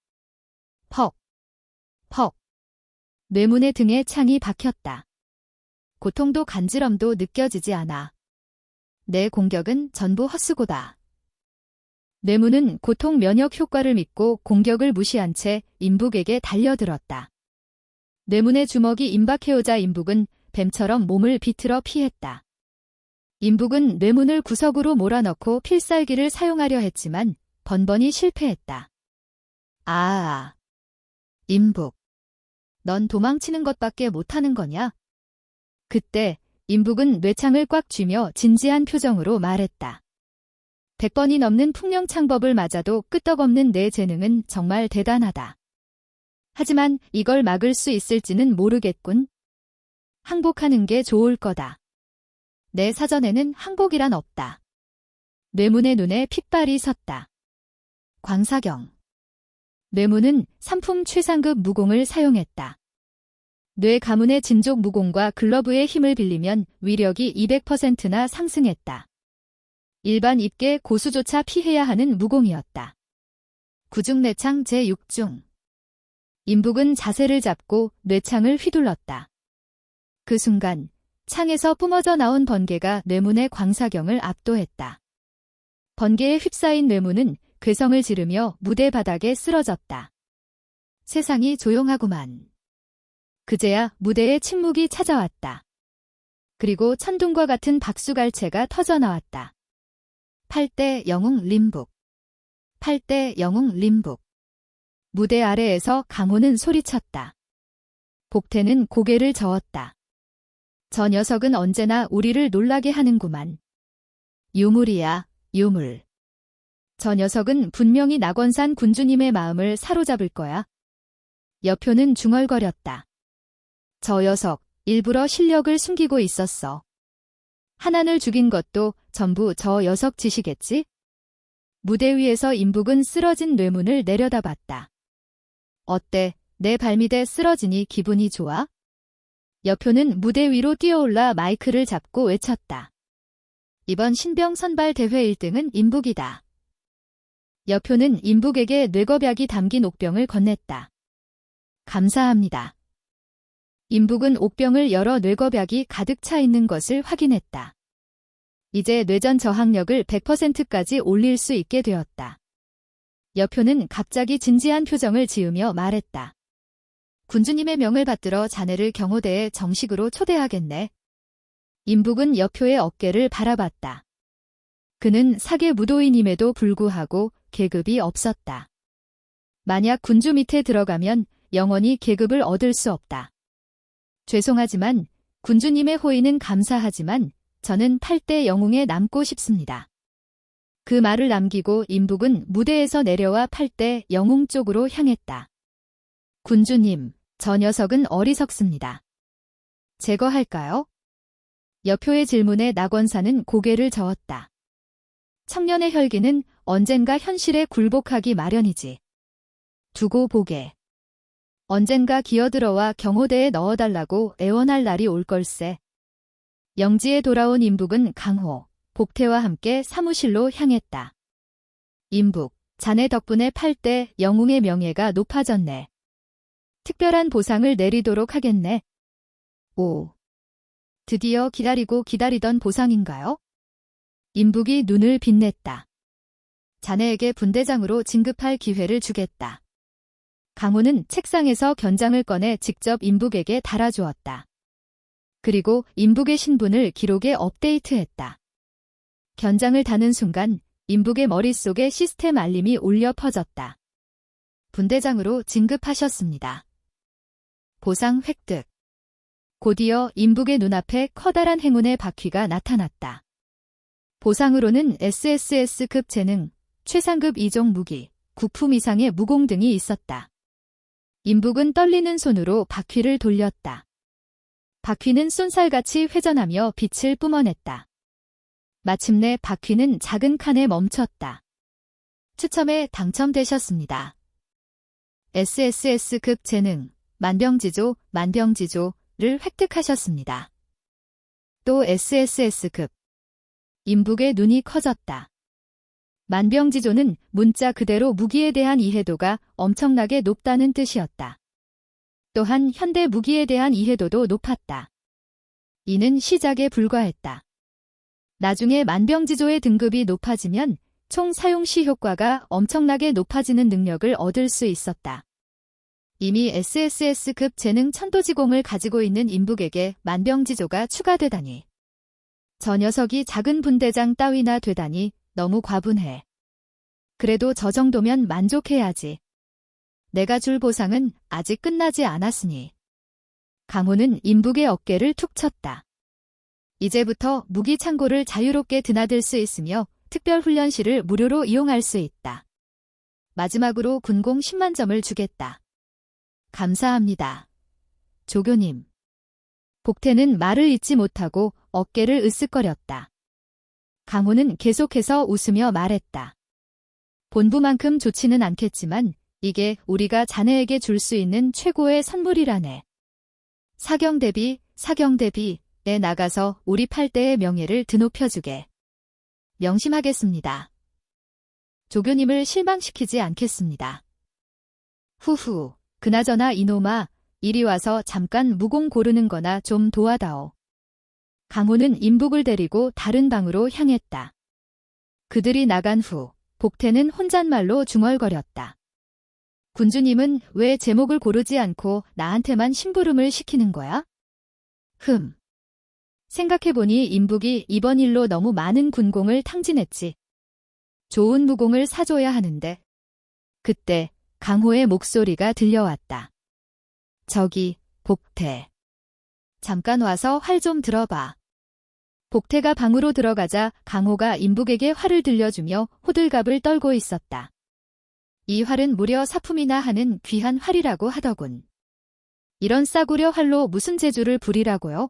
퍽, 퍽. 뇌문의 등에 창이 박혔다. 고통도 간지럼도 느껴지지 않아. 내 공격은 전부 헛수고다. 뇌문은 고통 면역 효과를 믿고 공격을 무시한 채 임북에게 달려들었다. 뇌문의 주먹이 임박해오자 임북은 뱀처럼 몸을 비틀어 피했다. 임북은 뇌문을 구석으로 몰아넣고 필살기를 사용하려 했지만 번번이 실패했다. 아, 임북. 넌 도망치는 것밖에 못하는 거냐? 그때 임북은 뇌창을 꽉 쥐며 진지한 표정으로 말했다. 100번이 넘는 풍령창법을 맞아도 끄떡없는 내 재능은 정말 대단하다. 하지만 이걸 막을 수 있을지는 모르겠군. 항복하는 게 좋을 거다. 내 사전에는 항복이란 없다. 뇌문의 눈에 핏발이 섰다. 광사경. 뇌문은 상품 최상급 무공을 사용했다. 뇌 가문의 진족 무공과 글러브의 힘을 빌리면 위력이 200%나 상승했다. 일반 입계 고수조차 피해야 하는 무공이었다. 구중뇌창 제6중. 임북은 자세를 잡고 뇌창을 휘둘렀다. 그 순간 창에서 뿜어져 나온 번개가 뇌문의 광사경을 압도했다. 번개에 휩싸인 뇌문은 괴성을 지르며 무대 바닥에 쓰러졌다. 세상이 조용하구만. 그제야 무대에 침묵이 찾아왔다. 그리고 천둥과 같은 박수갈채가 터져나왔다. 8대 영웅 림북. 8대 영웅 림북. 무대 아래에서 강호는 소리쳤다. 복태는 고개를 저었다. 저 녀석은 언제나 우리를 놀라게 하는구만. 유물이야, 유물. 저 녀석은 분명히 낙원산 군주님의 마음을 사로잡을 거야. 여표는 중얼거렸다. 저 녀석, 일부러 실력을 숨기고 있었어. 한한을 죽인 것도 전부 저 녀석 짓이겠지? 무대 위에서 임북은 쓰러진 뇌문을 내려다봤다. 어때, 내 발밑에 쓰러지니 기분이 좋아? 여표는 무대 위로 뛰어올라 마이크를 잡고 외쳤다. 이번 신병 선발 대회 1등은 임북이다. 여표는 임북에게 뇌겁약이 담긴 옥병을 건넸다. 감사합니다. 임북은 옥병을 열어 뇌겁약이 가득 차 있는 것을 확인했다. 이제 뇌전 저항력을 100%까지 올릴 수 있게 되었다. 여표는 갑자기 진지한 표정을 지으며 말했다. 군주님의 명을 받들어 자네를 경호대에 정식으로 초대하겠네. 임북은 여표의 어깨를 바라봤다. 그는 사계 무도인임에도 불구하고 계급이 없었다. 만약 군주 밑에 들어가면 영원히 계급을 얻을 수 없다. 죄송하지만 군주님의 호의는 감사하지만 저는 8대 영웅에 남고 싶습니다. 그 말을 남기고 임북은 무대에서 내려와 8대 영웅 쪽으로 향했다. 군주님, 저 녀석은 어리석습니다. 제거할까요? 여표의 질문에 낙원사는 고개를 저었다. 청년의 혈기는 언젠가 현실에 굴복하기 마련이지. 두고 보게. 언젠가 기어들어와 경호대에 넣어달라고 애원할 날이 올 걸세. 영지에 돌아온 임북은 강호, 복태와 함께 사무실로 향했다. 임북, 자네 덕분에 8대 영웅의 명예가 높아졌네. 특별한 보상을 내리도록 하겠네. 오. 드디어 기다리고 기다리던 보상인가요? 임북이 눈을 빛냈다. 자네에게 분대장으로 진급할 기회를 주겠다. 강호는 책상에서 견장을 꺼내 직접 임북에게 달아주었다. 그리고 임북의 신분을 기록에 업데이트했다. 견장을 다는 순간 임북의 머릿속에 시스템 알림이 울려 퍼졌다. 분대장으로 진급하셨습니다. 보상 획득. 곧이어 임북의 눈앞에 커다란 행운의 바퀴가 나타났다. 보상으로는 SSS급 재능, 최상급 2종 무기, 국품 이상의 무공 등이 있었다. 임북은 떨리는 손으로 바퀴를 돌렸다. 바퀴는 쏜살같이 회전하며 빛을 뿜어냈다. 마침내 바퀴는 작은 칸에 멈췄다. 추첨에 당첨되셨습니다. SSS급 재능, 만병지조를 획득하셨습니다. 또 SSS급. 임북의 눈이 커졌다. 만병지조는 문자 그대로 무기에 대한 이해도가 엄청나게 높다는 뜻이었다. 또한 현대 무기에 대한 이해도도 높았다. 이는 시작에 불과했다. 나중에 만병지조의 등급이 높아지면 총 사용 시 효과가 엄청나게 높아지는 능력을 얻을 수 있었다. 이미 SSS급 재능 천도지공을 가지고 있는 임북에게 만병지조가 추가되다니. 저 녀석이 작은 분대장 따위나 되다니 너무 과분해. 그래도 저 정도면 만족해야지. 내가 줄 보상은 아직 끝나지 않았으니. 강호는 임북의 어깨를 툭 쳤다. 이제부터 무기 창고를 자유롭게 드나들 수 있으며 특별훈련실을 무료로 이용할 수 있다. 마지막으로 군공 10만 점을 주겠다. 감사합니다. 조교님. 복태는 말을 잇지 못하고 어깨를 으쓱거렸다. 강호는 계속해서 웃으며 말했다. 본부만큼 좋지는 않겠지만 이게 우리가 자네에게 줄 수 있는 최고의 선물이라네. 사경대비에 나가서 우리 팔대의 명예를 드높여주게. 명심하겠습니다. 조교님을 실망시키지 않겠습니다. 후후, 그나저나 이놈아, 이리 와서 잠깐 무공 고르는 거나 좀 도와다오. 강호는 임북을 데리고 다른 방으로 향했다. 그들이 나간 후 복태는 혼잣말로 중얼거렸다. 군주님은 왜 제목을 고르지 않고 나한테만 심부름을 시키는 거야? 생각해보니 임북이 이번 일로 너무 많은 군공을 탕진했지. 좋은 무공을 사줘야 하는데. 그때 강호의 목소리가 들려왔다. 저기, 복태. 잠깐 와서 활 좀 들어봐. 복태가 방으로 들어가자 강호가 임북에게 활을 들려주며 호들갑을 떨고 있었다. 이 활은 무려 사품이나 하는 귀한 활이라고 하더군. 이런 싸구려 활로 무슨 재주를 부리라고요?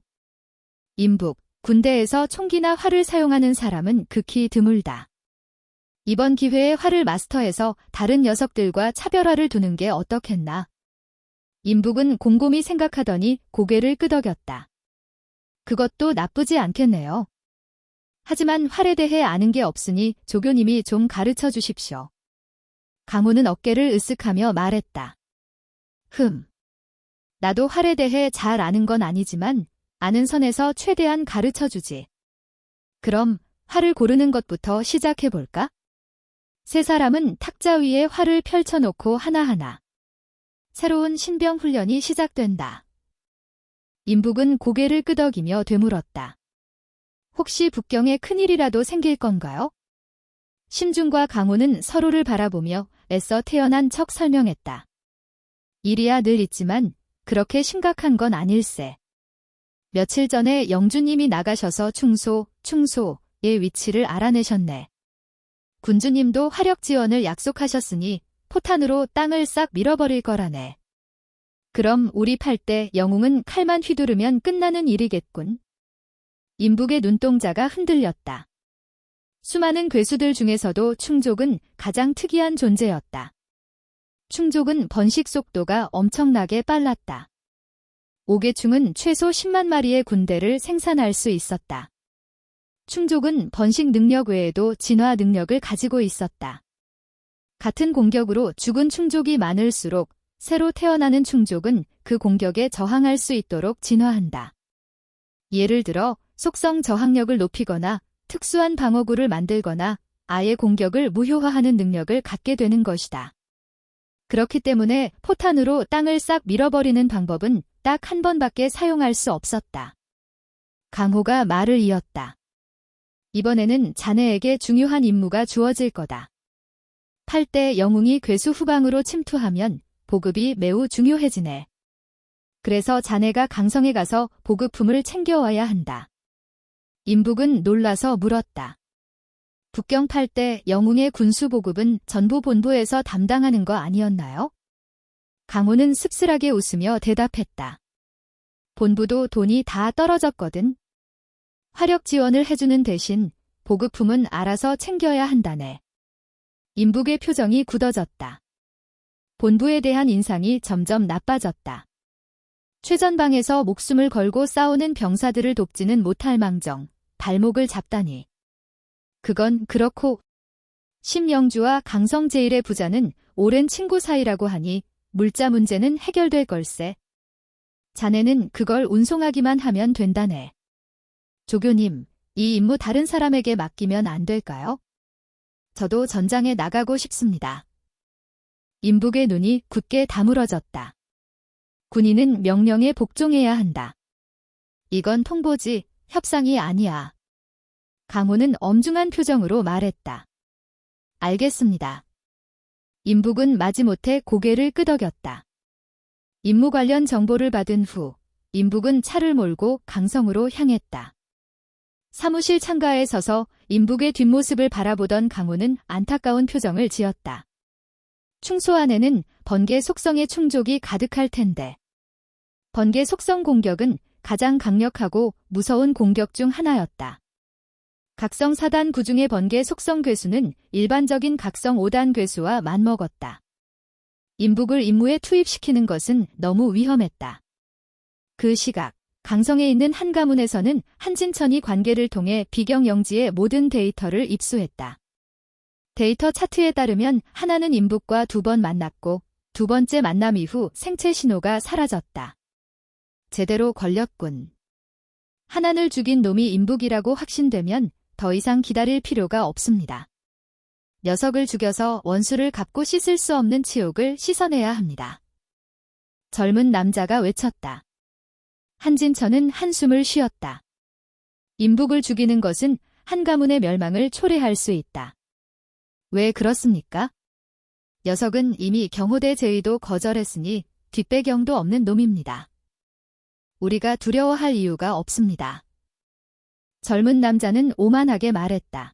임북, 군대에서 총기나 활을 사용하는 사람은 극히 드물다. 이번 기회에 활을 마스터해서 다른 녀석들과 차별화를 두는 게 어떻겠나. 임북은 곰곰이 생각하더니 고개를 끄덕였다. 그것도 나쁘지 않겠네요. 하지만 활에 대해 아는 게 없으니 조교님이 좀 가르쳐 주십시오. 강호는 어깨를 으쓱하며 말했다. 나도 활에 대해 잘 아는 건 아니지만 아는 선에서 최대한 가르쳐 주지. 그럼 활을 고르는 것부터 시작해볼까? 세 사람은 탁자 위에 활을 펼쳐놓고 하나하나. 새로운 신병 훈련이 시작된다. 임북은 고개를 끄덕이며 되물었다. 혹시 북경에 큰일이라도 생길 건가요? 심중과 강호는 서로를 바라보며 애써 태어난 척 설명했다. 일이야 늘 있지만 그렇게 심각한 건 아닐세. 며칠 전에 영주님이 나가셔서 충소의 위치를 알아내셨네. 군주님도 화력 지원을 약속하셨으니 포탄으로 땅을 싹 밀어버릴 거라네. 그럼 우리 팔대 영웅은 칼만 휘두르면 끝나는 일이겠군. 임북의 눈동자가 흔들렸다. 수많은 괴수들 중에서도 충족은 가장 특이한 존재였다. 충족은 번식 속도가 엄청나게 빨랐다. 옥외충은 최소 10만 마리의 군대를 생산할 수 있었다. 충족은 번식 능력 외에도 진화 능력을 가지고 있었다. 같은 공격으로 죽은 충족이 많을수록 새로 태어나는 충족은 그 공격에 저항할 수 있도록 진화한다. 예를 들어 속성 저항력을 높이거나 특수한 방어구를 만들거나 아예 공격을 무효화하는 능력을 갖게 되는 것이다. 그렇기 때문에 포탄으로 땅을 싹 밀어버리는 방법은 딱 한 번밖에 사용할 수 없었다. 강호가 말을 이었다. 이번에는 자네에게 중요한 임무가 주어질 거다. 팔대 영웅이 괴수 후방으로 침투하면 보급이 매우 중요해지네. 그래서 자네가 강성에 가서 보급품을 챙겨와야 한다. 임북은 놀라서 물었다. 북경 팔대 영웅의 군수 보급은 전부 본부에서 담당하는 거 아니었나요? 강호는 씁쓸하게 웃으며 대답했다. 본부도 돈이 다 떨어졌거든. 화력 지원을 해주는 대신 보급품은 알아서 챙겨야 한다네. 임북의 표정이 굳어졌다. 본부에 대한 인상이 점점 나빠졌다. 최전방에서 목숨을 걸고 싸우는 병사들을 돕지는 못할 망정 발목을 잡다니. 그건 그렇고 심영주와 강성제일의 부자는 오랜 친구 사이라고 하니 물자 문제는 해결될 걸세. 자네는 그걸 운송하기만 하면 된다네. 조교님, 이 임무 다른 사람에게 맡기면 안 될까요? 저도 전장에 나가고 싶습니다. 임북의 눈이 굳게 다물어졌다. 군인은 명령에 복종해야 한다. 이건 통보지, 협상이 아니야. 강호는 엄중한 표정으로 말했다. 알겠습니다. 임북은 마지못해 고개를 끄덕였다. 임무 관련 정보를 받은 후 임북은 차를 몰고 강성으로 향했다. 사무실 창가에 서서 임북의 뒷모습을 바라보던 강호는 안타까운 표정을 지었다. 충소 안에는 번개 속성의 충족이 가득할 텐데. 번개 속성 공격은 가장 강력하고 무서운 공격 중 하나였다. 각성 4단 구중의 번개 속성 괴수는 일반적인 각성 5단 괴수와 맞먹었다. 임북을 임무에 투입시키는 것은 너무 위험했다. 그 시각 강성에 있는 한 가문에서는 한진천이 관계를 통해 비경영지의 모든 데이터를 입수했다. 데이터 차트에 따르면 하나는 임북과 2번 만났고 2번째 만남 이후 생체 신호가 사라졌다. 제대로 걸렸군. 하나를 죽인 놈이 임북이라고 확신되면 더 이상 기다릴 필요가 없습니다. 녀석을 죽여서 원수를 갚고 씻을 수 없는 치욕을 씻어내야 합니다. 젊은 남자가 외쳤다. 한진천은 한숨을 쉬었다. 임북을 죽이는 것은 한 가문의 멸망을 초래할 수 있다. 왜 그렇습니까? 녀석은 이미 경호대 제의도 거절했으니 뒷배경도 없는 놈입니다. 우리가 두려워할 이유가 없습니다. 젊은 남자는 오만하게 말했다.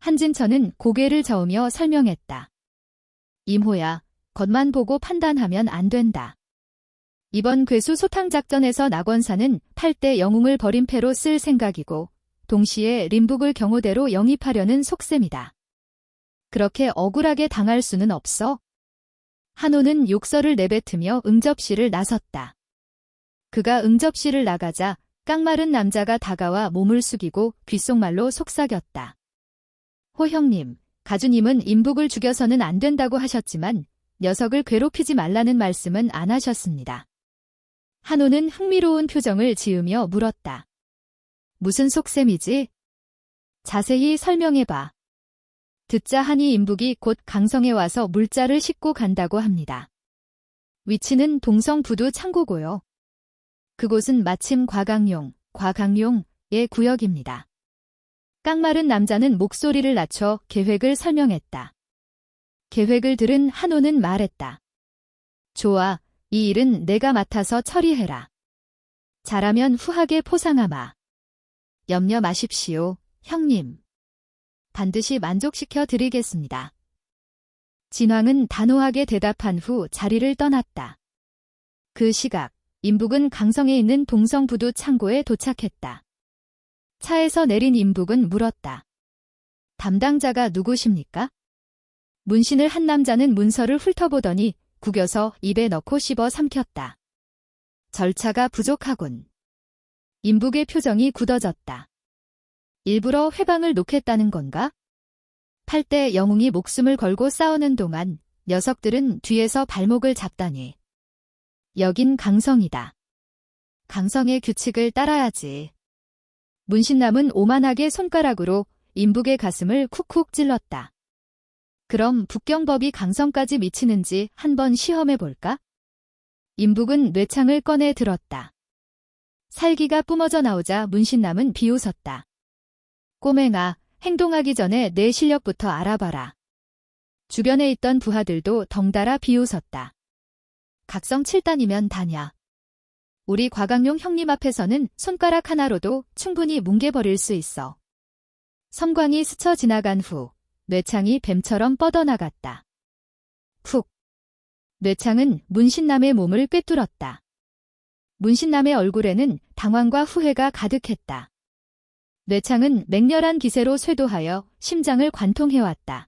한진천은 고개를 저으며 설명했다. 임호야, 겉만 보고 판단하면 안 된다. 이번 괴수 소탕작전에서 낙원사는 8대 영웅을 버림패로 쓸 생각이고 동시에 림북을 경호대로 영입하려는 속셈이다. 그렇게 억울하게 당할 수는 없어. 한호는 욕설을 내뱉으며 응접실을 나섰다. 그가 응접실을 나가자 깡마른 남자가 다가와 몸을 숙이고 귓속말로 속삭였다. 호 형님, 가주님은 임북을 죽여서는 안 된다고 하셨지만 녀석을 괴롭히지 말라는 말씀은 안 하셨습니다. 한호는 흥미로운 표정을 지으며 물었다. 무슨 속셈이지? 자세히 설명해봐. 듣자 하니 임북이 곧 강성에 와서 물자를 싣고 간다고 합니다. 위치는 동성부두 창고고요. 그곳은 마침 과강용의 구역입니다. 깡마른 남자는 목소리를 낮춰 계획을 설명했다. 계획을 들은 한호는 말했다. 좋아, 이 일은 내가 맡아서 처리해라. 잘하면 후하게 포상하마. 염려 마십시오, 형님. 반드시 만족시켜 드리겠습니다. 진왕은 단호하게 대답한 후 자리를 떠났다. 그 시각 임북은 강성에 있는 동성부두 창고에 도착했다. 차에서 내린 임북은 물었다. 담당자가 누구십니까? 문신을 한 남자는 문서를 훑어보더니 구겨서 입에 넣고 씹어 삼켰다. 절차가 부족하군. 임북의 표정이 굳어졌다. 일부러 회방을 놓겠다는 건가? 8대 영웅이 목숨을 걸고 싸우는 동안 녀석들은 뒤에서 발목을 잡다니. 여긴 강성이다. 강성의 규칙을 따라야지. 문신남은 오만하게 손가락으로 임북의 가슴을 쿡쿡 찔렀다. 그럼 북경법이 강성까지 미치는지 한번 시험해볼까? 임북은 뇌창을 꺼내 들었다. 살기가 뿜어져 나오자 문신남은 비웃었다. 꼬맹아, 행동하기 전에 내 실력부터 알아봐라. 주변에 있던 부하들도 덩달아 비웃었다. 각성 7단이면 다냐. 우리 과강용 형님 앞에서는 손가락 하나로도 충분히 뭉개버릴 수 있어. 섬광이 스쳐 지나간 후 뇌창이 뱀처럼 뻗어나갔다. 푹. 뇌창은 문신남의 몸을 꿰뚫었다. 문신남의 얼굴에는 당황과 후회가 가득했다. 뇌창은 맹렬한 기세로 쇄도하여 심장을 관통해왔다.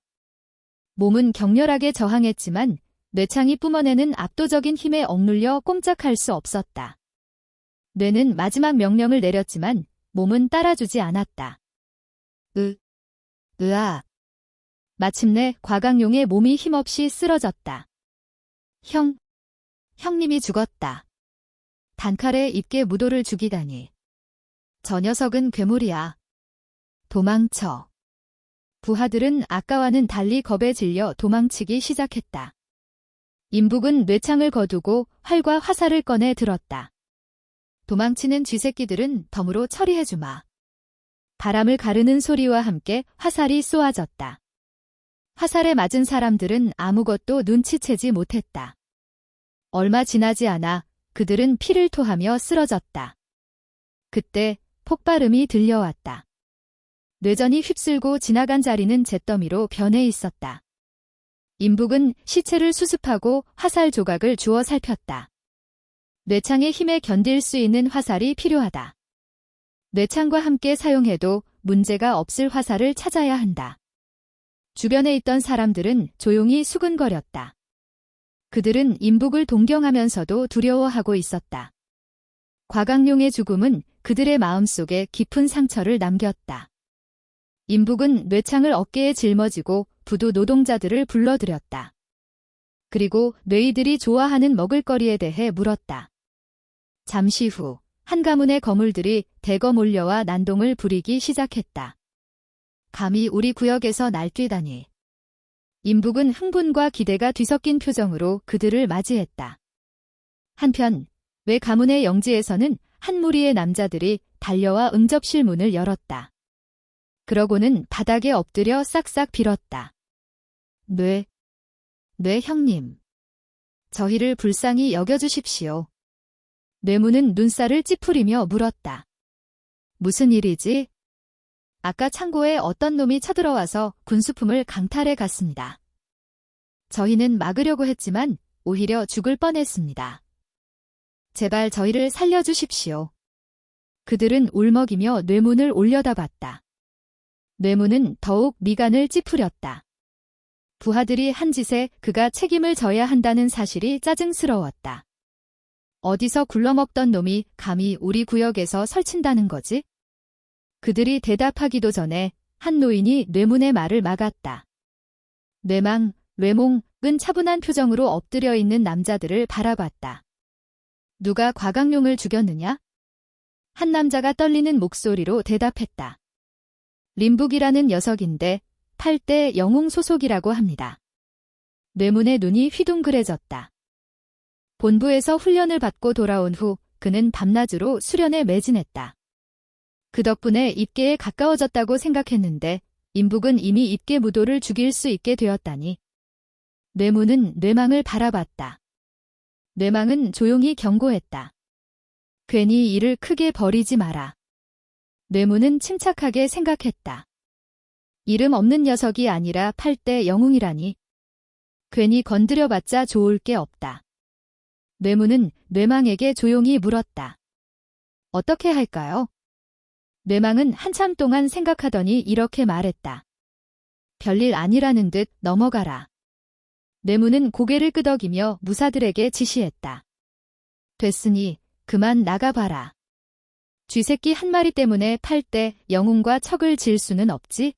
몸은 격렬하게 저항했지만 뇌창이 뿜어내는 압도적인 힘에 억눌려 꼼짝할 수 없었다. 뇌는 마지막 명령을 내렸지만 몸은 따라주지 않았다. 으아. 마침내 과강용의 몸이 힘없이 쓰러졌다. 형님이 죽었다. 단칼에 입게 무도를 죽이다니. 저 녀석은 괴물이야. 도망쳐. 부하들은 아까와는 달리 겁에 질려 도망치기 시작했다. 임북은 뇌창을 거두고 활과 화살을 꺼내 들었다. 도망치는 쥐새끼들은 덤으로 처리해주마. 바람을 가르는 소리와 함께 화살이 쏘아졌다. 화살에 맞은 사람들은 아무것도 눈치채지 못했다. 얼마 지나지 않아 그들은 피를 토하며 쓰러졌다. 그때 폭발음이 들려왔다. 뇌전이 휩쓸고 지나간 자리는 잿더미로 변해 있었다. 임북은 시체를 수습하고 화살 조각을 주워 살폈다. 뇌창의 힘에 견딜 수 있는 화살이 필요하다. 뇌창과 함께 사용해도 문제가 없을 화살을 찾아야 한다. 주변에 있던 사람들은 조용히 수근거렸다. 그들은 임북을 동경하면서도 두려워하고 있었다. 과강용의 죽음은 그들의 마음속에 깊은 상처를 남겼다. 임북은 뇌창을 어깨에 짊어지고 부두 노동자들을 불러들였다. 그리고 뇌이들이 좋아하는 먹을거리에 대해 물었다. 잠시 후 한 가문의 거물들이 대거 몰려와 난동을 부리기 시작했다. 감히 우리 구역에서 날뛰다니. 임북은 흥분과 기대가 뒤섞인 표정으로 그들을 맞이했다. 한편 외 가문의 영지에서는 한 무리의 남자들이 달려와 응접실 문을 열었다. 그러고는 바닥에 엎드려 싹싹 빌었다. 뇌 형님. 저희를 불쌍히 여겨주십시오. 뇌문은 눈살을 찌푸리며 물었다. 무슨 일이지? 아까 창고에 어떤 놈이 쳐들어와서 군수품을 강탈해 갔습니다. 저희는 막으려고 했지만 오히려 죽을 뻔했습니다. 제발 저희를 살려주십시오. 그들은 울먹이며 뇌문을 올려다봤다. 뇌문은 더욱 미간을 찌푸렸다. 부하들이 한 짓에 그가 책임을 져야 한다는 사실이 짜증스러웠다. 어디서 굴러먹던 놈이 감히 우리 구역에서 설친다는 거지? 그들이 대답하기도 전에 한 노인이 뇌문의 말을 막았다. 뇌망, 뇌몽은 차분한 표정으로 엎드려 있는 남자들을 바라봤다. 누가 과강용을 죽였느냐? 한 남자가 떨리는 목소리로 대답했다. 림북이라는 녀석인데 8대 영웅 소속이라고 합니다. 뇌문의 눈이 휘둥그레졌다. 본부에서 훈련을 받고 돌아온 후 그는 밤낮으로 수련에 매진했다. 그 덕분에 입계에 가까워졌다고 생각했는데 임북은 이미 입계 무도를 죽일 수 있게 되었다니. 뇌문은 뇌망을 바라봤다. 뇌망은 조용히 경고했다. 괜히 일을 크게 벌이지 마라. 뇌문은 침착하게 생각했다. 이름 없는 녀석이 아니라 8대 영웅이라니. 괜히 건드려봤자 좋을 게 없다. 뇌문은 뇌망에게 조용히 물었다. 어떻게 할까요? 뇌망은 한참 동안 생각하더니 이렇게 말했다. 별일 아니라는 듯 넘어가라. 뇌문은 고개를 끄덕이며 무사들에게 지시했다. 됐으니 그만 나가봐라. 쥐새끼 한 마리 때문에 8대 영웅과 척을 지을 수는 없지?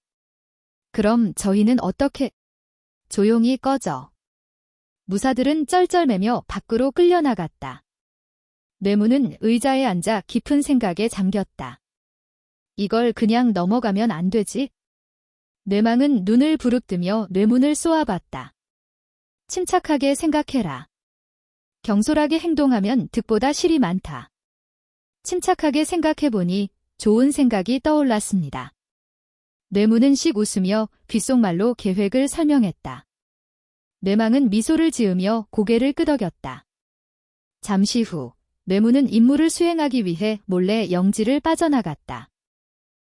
그럼 저희는 어떻게? 조용히 꺼져. 무사들은 쩔쩔매며 밖으로 끌려나갔다. 뇌문은 의자에 앉아 깊은 생각에 잠겼다. 이걸 그냥 넘어가면 안 되지? 뇌망은 눈을 부릅뜨며 뇌문을 쏘아봤다. 침착하게 생각해라. 경솔하게 행동하면 득보다 실이 많다. 침착하게 생각해보니 좋은 생각이 떠올랐습니다. 뇌문은 씩 웃으며 귓속말로 계획을 설명했다. 뇌망은 미소를 지으며 고개를 끄덕였다. 잠시 후 뇌문은 임무를 수행하기 위해 몰래 영지를 빠져나갔다.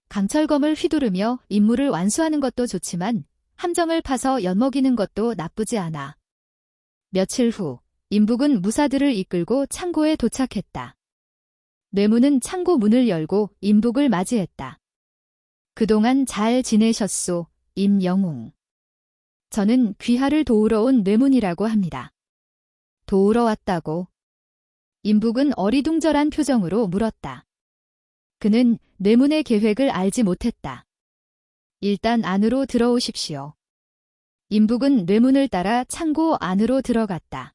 강철검을 휘두르며 임무를 완수하는 것도 좋지만 함정을 파서 엿먹이는 것도 나쁘지 않아. 며칠 후 임북은 무사들을 이끌고 창고에 도착했다. 뇌문은 창고 문을 열고 임북을 맞이했다. 그동안 잘 지내셨소, 임영웅. 저는 귀하를 도우러 온 뇌문이라고 합니다. 도우러 왔다고? 임북은 어리둥절한 표정으로 물었다. 그는 뇌문의 계획을 알지 못했다. 일단 안으로 들어오십시오. 임북은 뇌문을 따라 창고 안으로 들어갔다.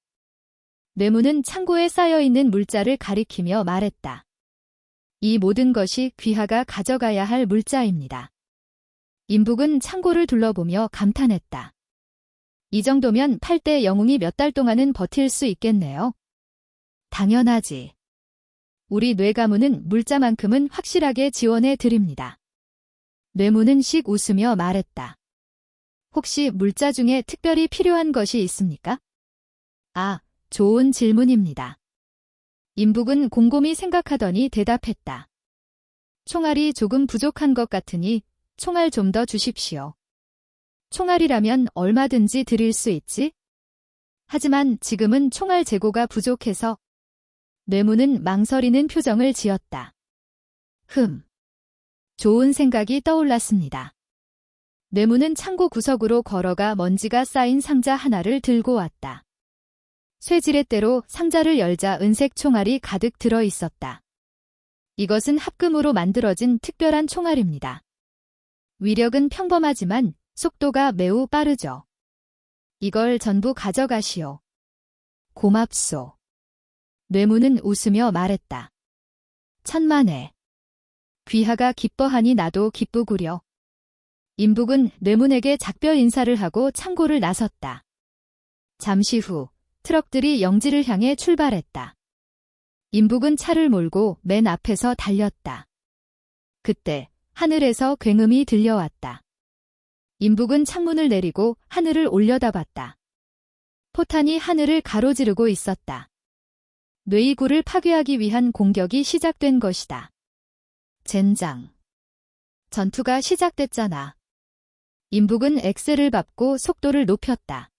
뇌문은 창고에 쌓여있는 물자를 가리키며 말했다. 이 모든 것이 귀하가 가져가야 할 물자입니다. 임북은 창고를 둘러보며 감탄했다. 이 정도면 팔 대 영웅이 몇 달 동안은 버틸 수 있겠네요. 당연하지. 우리 뇌가문은 물자만큼은 확실하게 지원해 드립니다. 뇌문은 씩 웃으며 말했다. 혹시 물자 중에 특별히 필요한 것이 있습니까? 아, 좋은 질문입니다. 임북은 곰곰이 생각하더니 대답했다. 총알이 조금 부족한 것 같으니 총알 좀 더 주십시오. 총알이라면 얼마든지 드릴 수 있지? 하지만 지금은 총알 재고가 부족해서. 뇌문은 망설이는 표정을 지었다. 좋은 생각이 떠올랐습니다. 뇌문은 창고 구석으로 걸어가 먼지가 쌓인 상자 하나를 들고 왔다. 쇠지렛대로 상자를 열자 은색 총알이 가득 들어 있었다. 이것은 합금으로 만들어진 특별한 총알입니다. 위력은 평범하지만 속도가 매우 빠르죠. 이걸 전부 가져가시오. 고맙소. 뇌문은 웃으며 말했다. 천만에. 귀하가 기뻐하니 나도 기쁘구려. 임북은 뇌문에게 작별 인사를 하고 창고를 나섰다. 잠시 후 트럭들이 영지를 향해 출발했다. 임북은 차를 몰고 맨 앞에서 달렸다. 그때 하늘에서 굉음이 들려왔다. 임북은 창문을 내리고 하늘을 올려다봤다. 포탄이 하늘을 가로지르고 있었다. 뇌이구를 파괴하기 위한 공격이 시작된 것이다. 젠장. 전투가 시작됐잖아. 임북은 엑셀을 밟고 속도를 높였다.